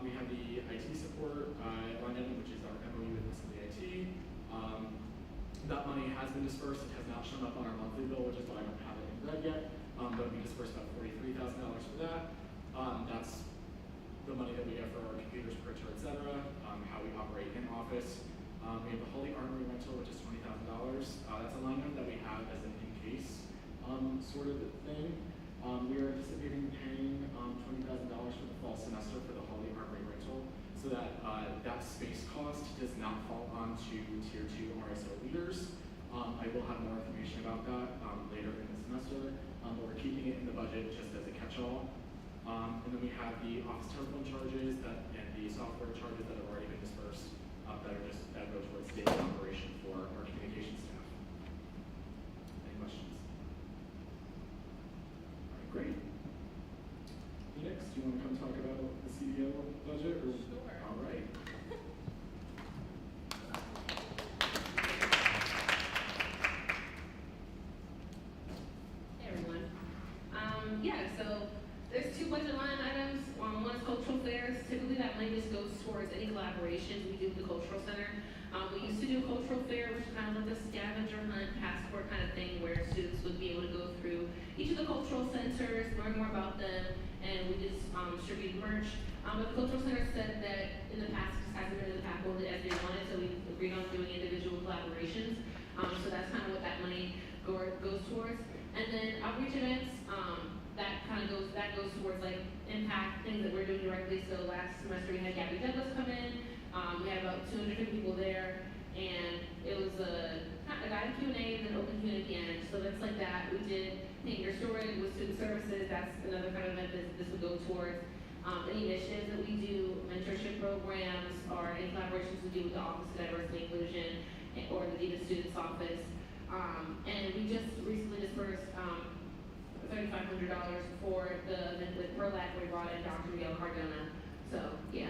We have the IT support line item, which is our MOU with Facility IT. That money has been dispersed. It has not shown up on our monthly bill, which is why I don't have it in red yet. But we dispersed about $43,000 for that. That's the money that we get for our computers, printer, etc. How we operate in office. We have the Holy Armory rental, which is $20,000. That's a line item that we have as an in-case sort of thing. We are anticipating paying $20,000 for the fall semester for the Holy Armory rental, so that that space cost does not fall onto Tier 2 RSO leaders. I will have more information about that later in the semester, but we're keeping it in the budget just as a catch-all. And then we have the office telephone charges and the software charges that have already been dispersed that go towards daily operation for our communication staff. Any questions? All right, great. Phoenix, do you want to come talk about the CDO budget? Or? Sure. All right. Hey everyone. So there's two budget line items. One is cultural fairs. Typically that money just goes towards any collaborations we do with the cultural center. We used to do a cultural fair, which is kind of like a scavenger hunt, passport kind of thing, where students would be able to go through each of the cultural centers, learn more about them, and we just distribute merch. But the cultural center said that in the past, just hasn't been impactful as they wanted, so we agreed on doing individual collaborations. So that's kind of what that money goes towards. And then outreach events, that goes towards like impact, things that we're doing directly. So last semester we had Gabby Douglas come in. We had about 250 people there, and it was a guided Q&A and then open Q&A at the end. So that's like that. We did Paint Your Story with student services. That's another kind of event that this would go towards. Any initiatives that we do, mentorship programs, or any collaborations we do with the Office of Diversity and Inclusion or the Dean of Students Office. And we just recently dispersed $3,500 for the event with PERLAC, where we brought in Dr. Miguel Cardona. So, yeah.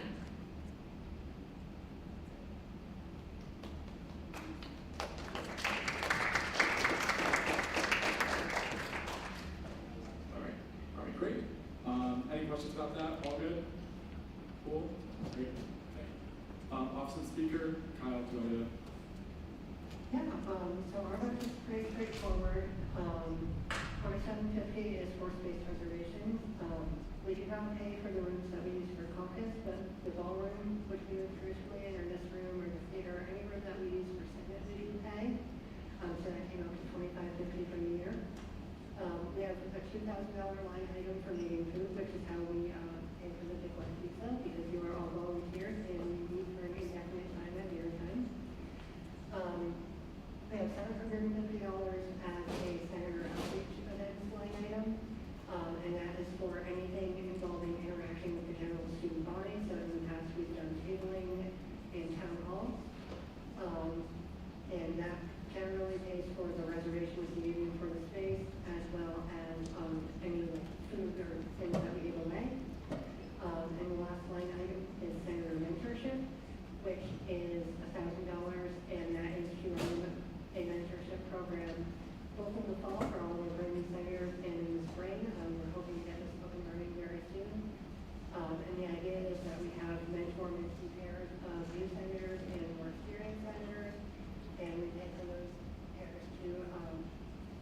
All right, great. Any questions about that? All good? Cool? Great. Okay. Office of Speaker, Kyle, do you want to? Yeah, so our budget is pretty straightforward. 4750 is for space reservations. We do not pay for the rooms that we use for caucus, but the ballroom, which we use traditionally, or this room, or the theater, any room that we use for Senate, we do pay. So that came up to $25.50 for the year. We have a $2,000 line item for meeting food, which is how we pay for the Big One Pizza, because you are all volunteers and you meet for an indefinite time at your time. We have $750 as a senator outreach events line item, and that is for anything involving interaction with the general student body. So in the past, we've done tabling in town hall, and that generally pays for the reservation with the union for the space, as well as any like food or things that we give away. And the last line item is senator mentorship, which is $1,000, and that is to run a mentorship program both in the fall for all of our new senators and in the spring. We're hoping to get this up and running very soon. And the idea is that we have mentor-mentee pairs of new senators and more experienced senators, and we pay for those pairs to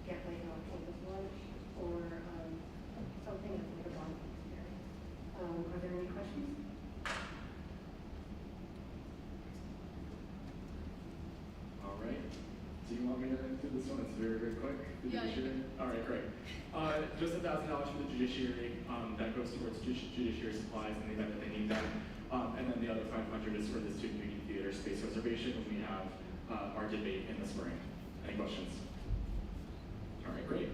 get like a campus lunch or something that's like a bonding experience. Are there any questions? All right. Do you want me to do this one? It's very, very quick. All right, great. Just $1,000 for the judiciary. That goes towards judiciary supplies in the event that they need them. And then the other $500 is for the Student Union Theater space reservation when we have our debate in the spring. Any questions? All right, great.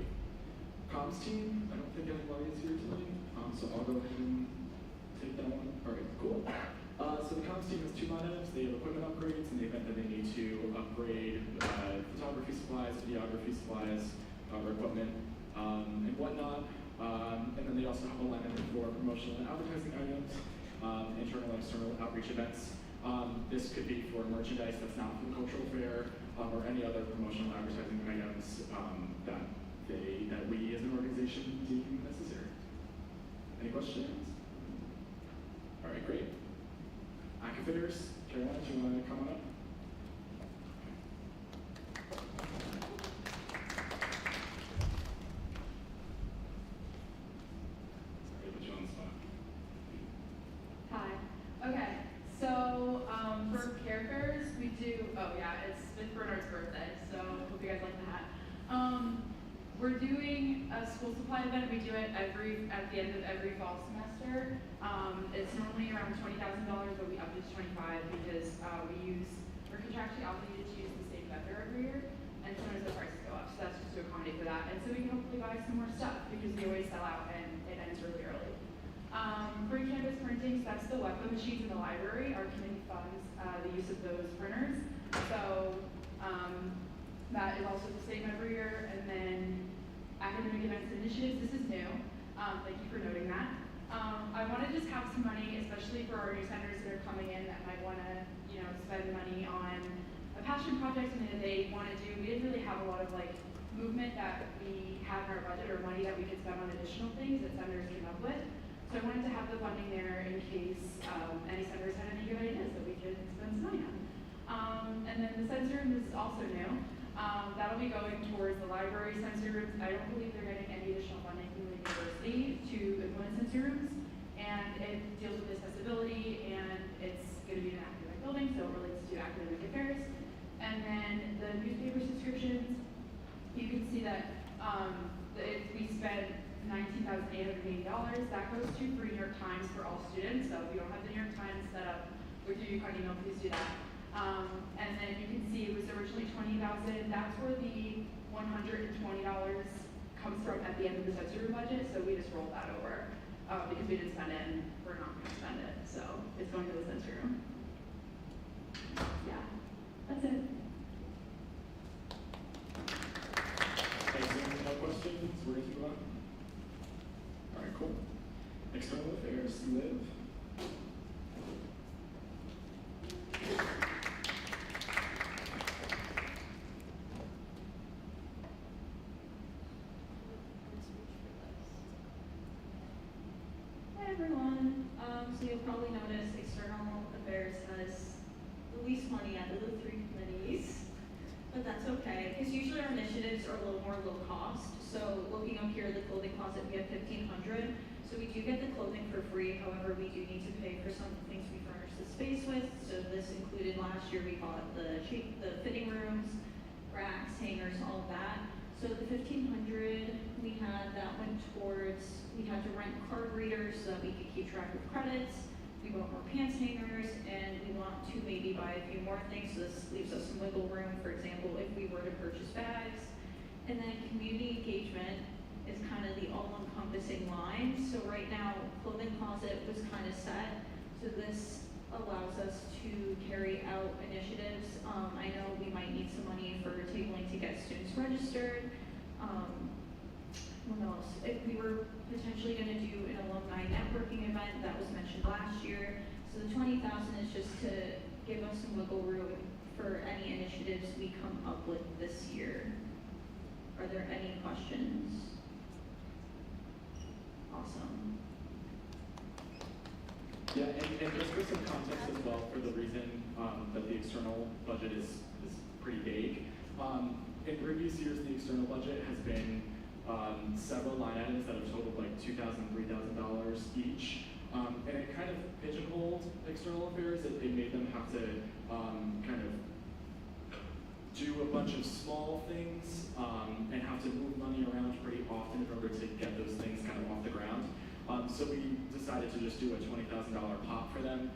Comms team, I don't think anybody is here tonight, so I'll go ahead and take that one. All right, cool. So the comms team has 2 line items. They have equipment upgrades in the event that they need to upgrade photography supplies, videography supplies, or equipment, and whatnot. And then they also have a line item for promotional and advertising items, internal and external outreach events. This could be for merchandise that's not for the cultural fair, or any other promotional advertising items that we as an organization deem necessary. Any questions? All right, great. Activators, Caroline, do you want to come on up? Sorry to put you on the spot. Hi. Okay. So for characters, we do. Oh yeah, it's Bernard's birthday, so hope you guys like that. We're doing a school supply event. We do it at the end of every fall semester. It's normally around $20,000, but we upped it to 25 because we're contractually obligated to use the same vendor every year, and sometimes the prices go up. So that's just to accommodate for that. And so we can hopefully buy some more stuff because we always sell out and it ends really early. Free campus printing, so that's the WEPA machines in the library. Our committee funds the use of those printers. So that is also the same every year. And then academic events and initiatives, this is new. Thank you for noting that. I want to just have some money, especially for our new senators that are coming in that might want to, spend money on a passion project, something that they want to do. We didn't really have a lot of movement that we had in our budget or money that we could spend on additional things that senators came up with. So I wanted to have the funding there in case any senators had any good ideas that we could spend some money on. And then the sensory room is also new. That'll be going towards the library sensory rooms. I don't believe they're getting any additional funding from the university to implement sensory rooms. And it deals with accessibility, and it's going to be an academic building, so it relates to academic affairs. And then the newspaper subscriptions, you can see that know, please do that. And then you can see it was originally $20,000. That's where the $120 comes from at the end of the sensory budget. So we just rolled that over because we didn't spend it and we're not going to spend it. So it's going to the sensory room. Yeah, that's it. Thanks, any more questions? We're going to keep on. All right, cool. External affairs, Liv. Hi everyone. So you'll probably notice External Affairs has the least money out of the three committees, but that's okay, because usually our initiatives are a little more low cost. So looking up here, the clothing closet, we have $1,500. So we do get the clothing for free. However, we do need to pay for some of the things we furnish the space with. So this included last year, we bought the fitting rooms, racks, hangers, all of that. So the $1,500 we had, that went towards, we had to rent card readers so that we could keep track of credits. We bought more pants hangers, and we want to maybe buy a few more things. So this leaves us some wiggle room. For example, if we were to purchase bags. And then community engagement is kind of the all-encompassing line. So right now, clothing closet was kind of set. So this allows us to carry out initiatives. I know we might need some money for tabling to get students registered. What else? If we were potentially going to do an alumni networking event that was mentioned last year. So the $20,000 is just to give us some wiggle room for any initiatives we come up with this year. Are there any questions? Awesome. Yeah, and just for some context as well, for the reason that the external budget is pretty vague. In previous years, the external budget has been several line items that have totaled like $2,000, $3,000 each. And it kind of pigeonholed external affairs. It made them have to kind of do a bunch of small things and have to move money around pretty often in order to get those things kind of off the ground. So we decided to just do a $20,000 pot for them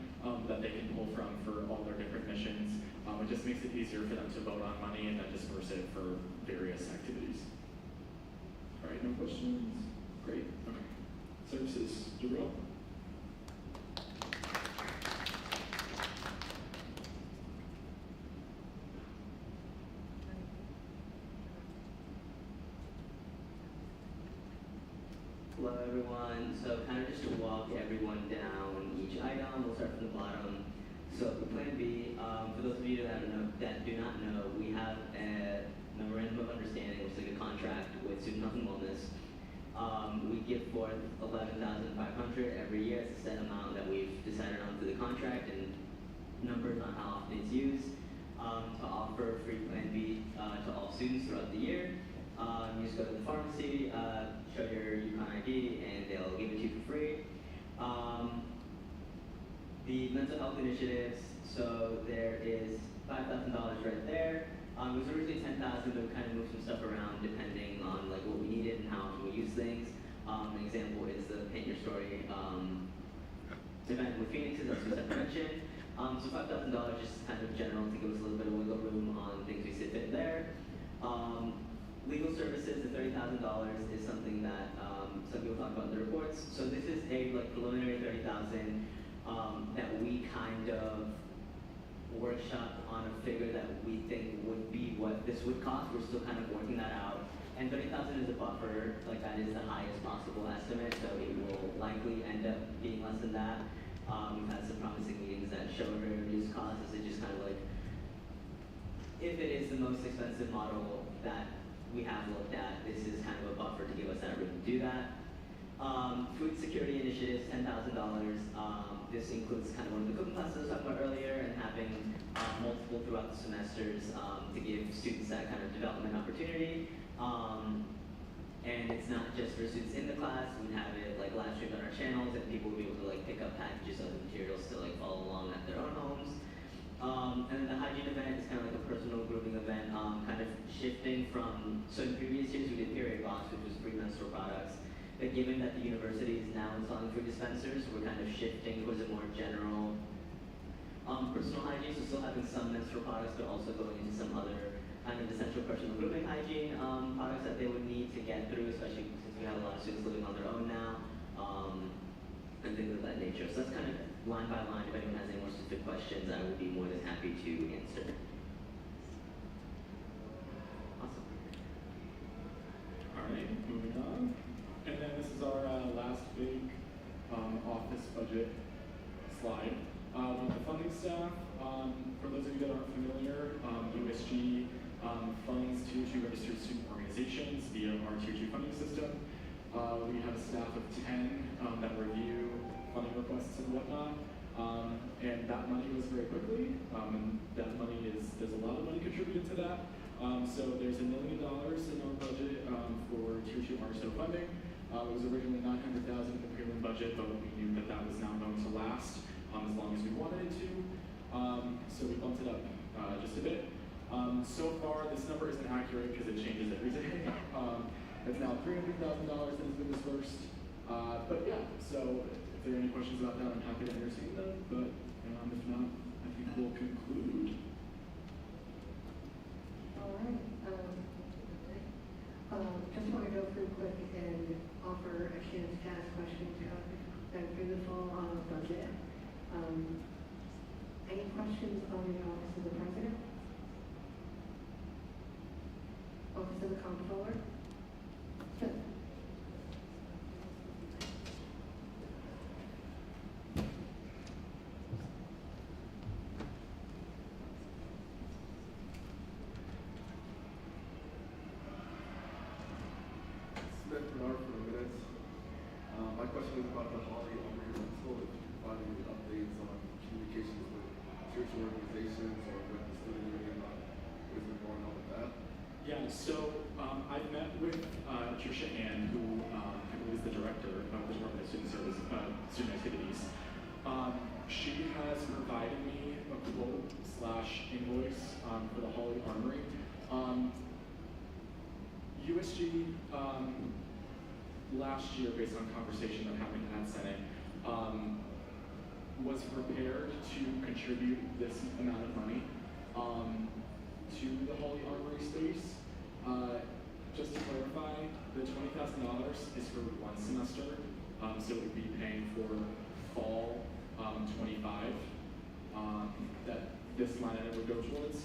that they can pull from for all their different missions. It just makes it easier for them to vote on money and then disperse it for various activities. All right, no questions? Great, okay. Services, Jarrell? Hello everyone. So kind of just to walk everyone down each item, we'll start from the bottom. So for Plan B, for those of you that do not know, we have a memorandum of understanding, which is like a contract with Student Health and Wellness. We give forth $11,500 every year. It's a set amount that we've decided on through the contract and numbers on how often it's used to offer free Plan B to all students throughout the year. You just go to the pharmacy, show your UConn ID, and they'll give it to you for free. The mental health initiatives, so there is $5,000 right there. It was originally $10,000, but we kind of moved some stuff around depending on like what we needed and how we use things. An example is the Paint Your Story event with Phoenixes, as we mentioned. So $5,000 just kind of general to give us a little bit of wiggle room on things we see fit there. Legal services, the $30,000 is something that some people talk about in the reports. So this is a like preliminary $30,000 that we kind of workshop on a figure that we think would be what this would cost. We're still kind of working that out. And $30,000 is a buffer, like that is the highest possible estimate, so it will likely end up being less than that. We've had some promising meetings that show a very reduced cost. It's just kind of like, if it is the most expensive model that we have looked at, this is kind of a buffer to give us that room to do that. Food security initiatives, $10,000. This includes kind of one of the cooking classes I was talking about earlier and having multiple throughout the semesters to give students that kind of development opportunity. And it's not just for students in the class. We have it like live streamed on our channels, and people will be able to like pick up packages of the materials to like follow along at their own homes. And then the hygiene event is kind of like a personal grooming event, kind of shifting from, so in previous years we did period box, which was free menstrual products. But given that the university is now installing food dispensers, we're kind of shifting towards a more general Personal hygiene, so still having some menstrual products, but also going into some other kind of essential personal grooming hygiene products that they would need to get through, especially since we have a lot of students living on their own now, and things of that nature. So that's kind of line by line. If anyone has any more specific questions, I would be more than happy to answer. Awesome. All right, moving on. And then this is our last big office budget slide. The funding staff, for those of you that aren't familiar, USG funds Tier 2 registered student organizations via our Tier 2 funding system. We have a staff of 10 that review funding requests and whatnot. And that money goes very quickly. And that money there's a lot of money contributed to that. So there's $1 million in our budget for Tier 2 RSO funding. It was originally $900,000 in the prelim budget, but we knew that was not going to last as long as we wanted it to. So we bumped it up just a bit. So far, this number isn't accurate because it changes every day. It's now $300,000 that has been dispersed. But yeah, so if there are any questions about that, I'm happy to entertain them. But if not, I think we'll conclude. All right. Just want to go through quick and offer a chance to ask questions through the full budget. Any questions on the Office of the President? Office of the Comptroller? Sure. Smith Bernard for the minutes. My question is about the Holly Armory rental. If you can provide any updates on communications with church organizations or with the student union on what's been going on with that. Yeah, so I've met with Trisha Ann, who I believe is the director of the Department of Student Activities. She has provided me a quote / invoice for the Holly Armory. USG last year, based on conversation that happened at Senate, was prepared to contribute this amount of money to the Holly Armory space. Just to clarify, the $20,000 is for one semester, so it would be paying for fall 25 that this line item would go towards.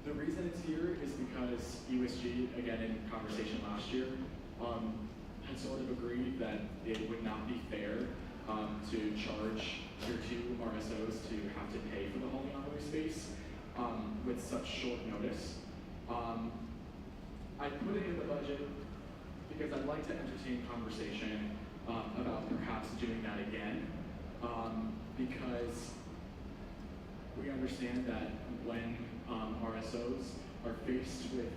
The reason it's here is because USG, again in conversation last year, had sort of agreed that it would not be fair to charge Tier 2 RSOs to have to pay for the Holly Armory space with such short notice. I put it in the budget because I'd like to entertain conversation about perhaps doing that again, because we understand that when RSOs are faced with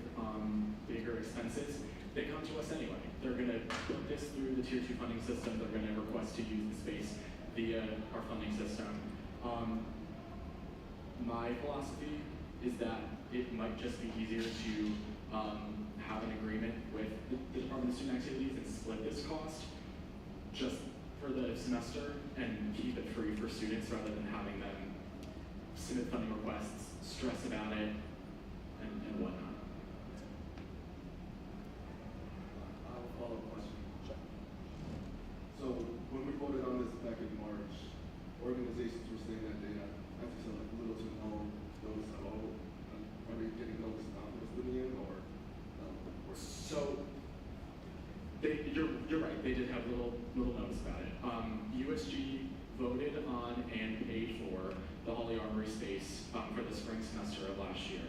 bigger expenses, they come to us anyway. They're going to put this through the Tier 2 funding system. They're going to request to use the space via our funding system. My philosophy is that it might just be easier to have an agreement with the Department of Student Activities and split this cost just for the semester and keep it free for students rather than having them submit funding requests, stress about it, and whatnot. I have a follow-up question. So when we voted on this back in March, organizations were saying that they had actually like little to no notice at all. Are they getting notice now for the student or no? So you're right. They did have little notice about it. USG voted on and paid for the Holly Armory space for the spring semester of last year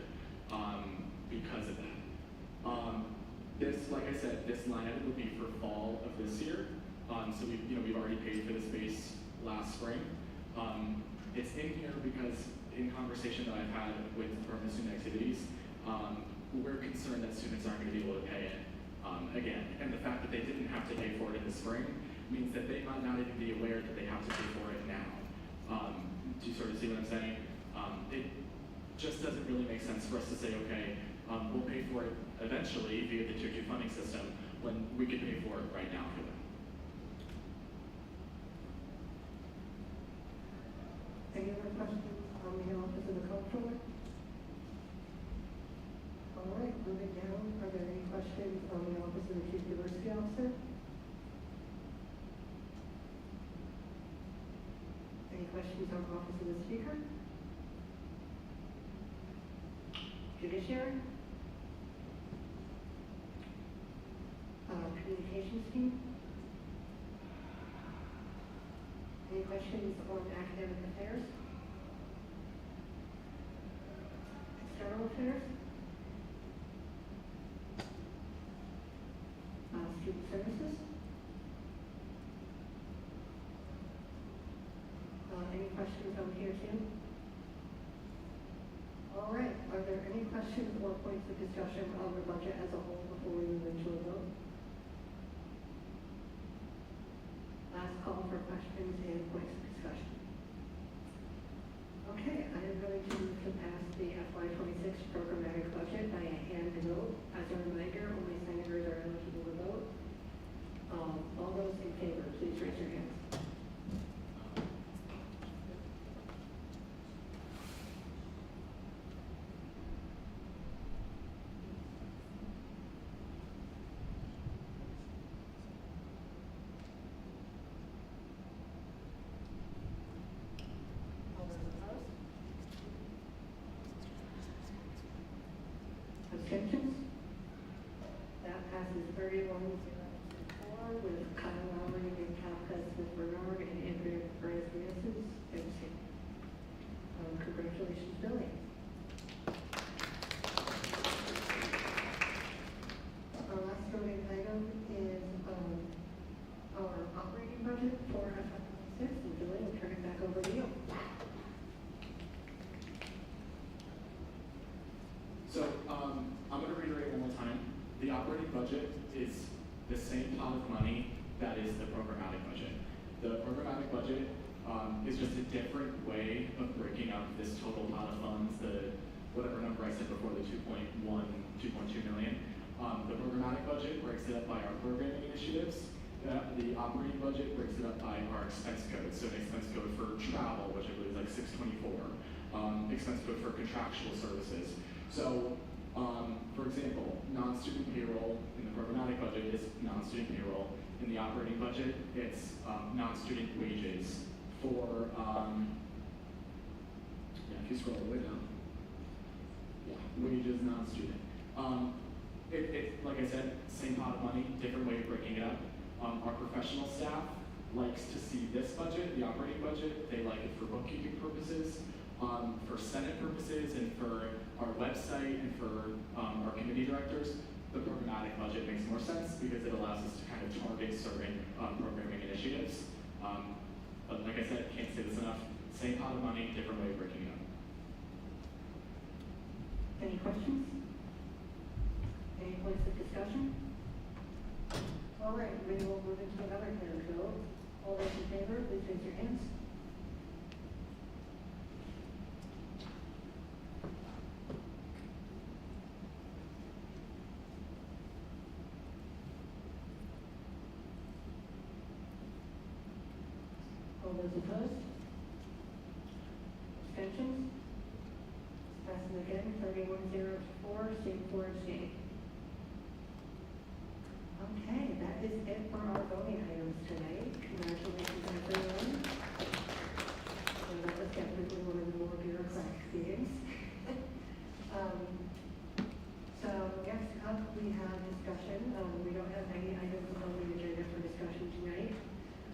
because of that. This, like I said, this line item would be for fall of this year. So we've already paid for the space last spring. It's in here because in conversation that I've had with the Department of Student Activities, we're concerned that students aren't going to be able to pay it again. And the fact that they didn't have to pay for it in the spring means that they might not even be aware that they have to pay for it now. Do you sort of see what I'm saying? It just doesn't really make sense for us to say, okay, we'll pay for it eventually via the Tier 2 funding system when we could pay for it right now for them. moving down, are there any questions on the Office of the Chief Diversity Officer? Any questions on Office of the Speaker? Judiciary? Communications team? Any questions on academic affairs? External affairs? Student services? Any questions on here too? All right, are there any questions or points of discussion on the budget as a whole before we move into a vote? Last call for questions and points of discussion. Okay, I am going to move to pass the FY26 programmatic budget by a hand vote. As a reminder, only senators are eligible to vote. All those in favor, please raise your hands. Abstentions? That passes 31-0 with Kyle Lowry and Kafka Smith Bernard and Andrea Perez-Meneses abstaining. Congratulations, Billy. Our last voting item is our operating budget for FY26, and Billy, I'll turn it back over to you. So, I'm going to reiterate one more time. The operating budget is the same pot of money that is the programmatic budget. The programmatic budget is just a different way of breaking up this total pot of funds, the whatever number I said before, the 2.2 million. The programmatic budget breaks it up by our programming initiatives. The operating budget breaks it up by our expense code. So an expense code for travel, which I believe is like 624. Expense code for contractual services. So, for example, non-student payroll in the programmatic budget is non-student payroll. In the operating budget, it's non-student wages. For, if you scroll all the way down, wages, non-student. Like I said, same pot of money, different way of breaking it up. Our professional staff likes to see this budget, the operating budget. They like it for bookkeeping purposes. For Senate purposes and for our website and for our committee directors, the programmatic budget makes more sense because it allows us to kind of target certain programming initiatives. But like I said, can't say this enough, same pot of money, different way of breaking it up. Any questions? Any points of discussion? All right, we will move into another hand vote. All those in favor, please raise your hands. All those opposed? Abstentions? Passes again, 31-0 to 4, same 4 abstaining. Okay, that is it for our voting items tonight. Congratulations, everyone. And that was definitely one of the more bureaucratic meetings. So next up, we have discussion. We don't have any items on the agenda for discussion tonight.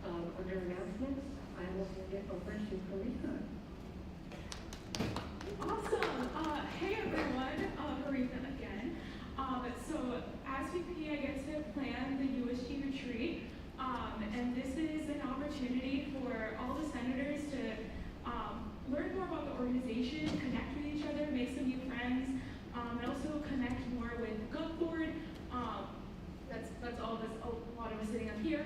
Under announcements, I will hand it over to Karina. Awesome. Hey everyone, Marina again. So as VP, I get to plan the USG retreat, and this is an opportunity for all the senators to learn more about the organization, connect with each other, make some new friends, and also connect more with the Gov Board. That's all of us, a lot of us sitting up here.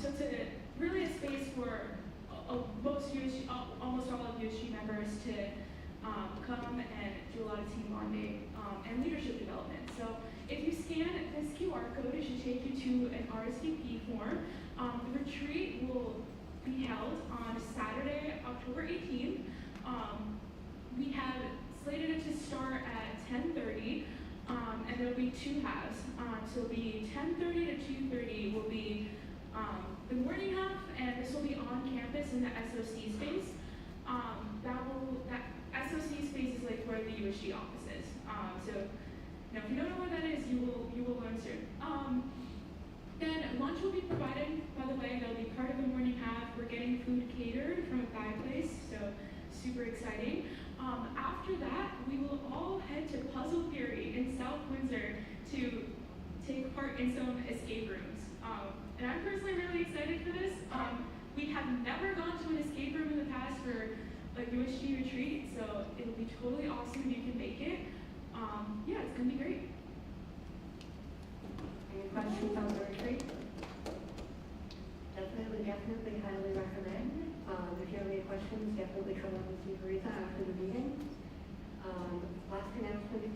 So it's really a space for almost all of USG members to come and do a lot of team bonding and leadership development. So if you scan this QR code, it should take you to an RSVP form. The retreat will be held on Saturday, October 18th. We have slated it to start at 10:30. be two halves. So it'll be 10:30 to 2:30 will be the morning half, and this will be on campus in the SOC space. That SOC space is like where the USG office is. So now if you don't know what that is, you will learn soon. Then lunch will be provided, by the way, that'll be part of the morning half. We're getting food catered from a Thai place, so super exciting. After that, we will all head to Puzzle Theory in South Windsor to take part in some escape rooms. And I'm personally really excited for this. We have never gone to an escape room in the past for a USG retreat, so it'll be totally awesome if you can make it. Yeah, it's gonna be great. Any questions on the retreat? Definitely highly recommend. If you have any questions, definitely come up and see Teresa after the meeting. Last announcement is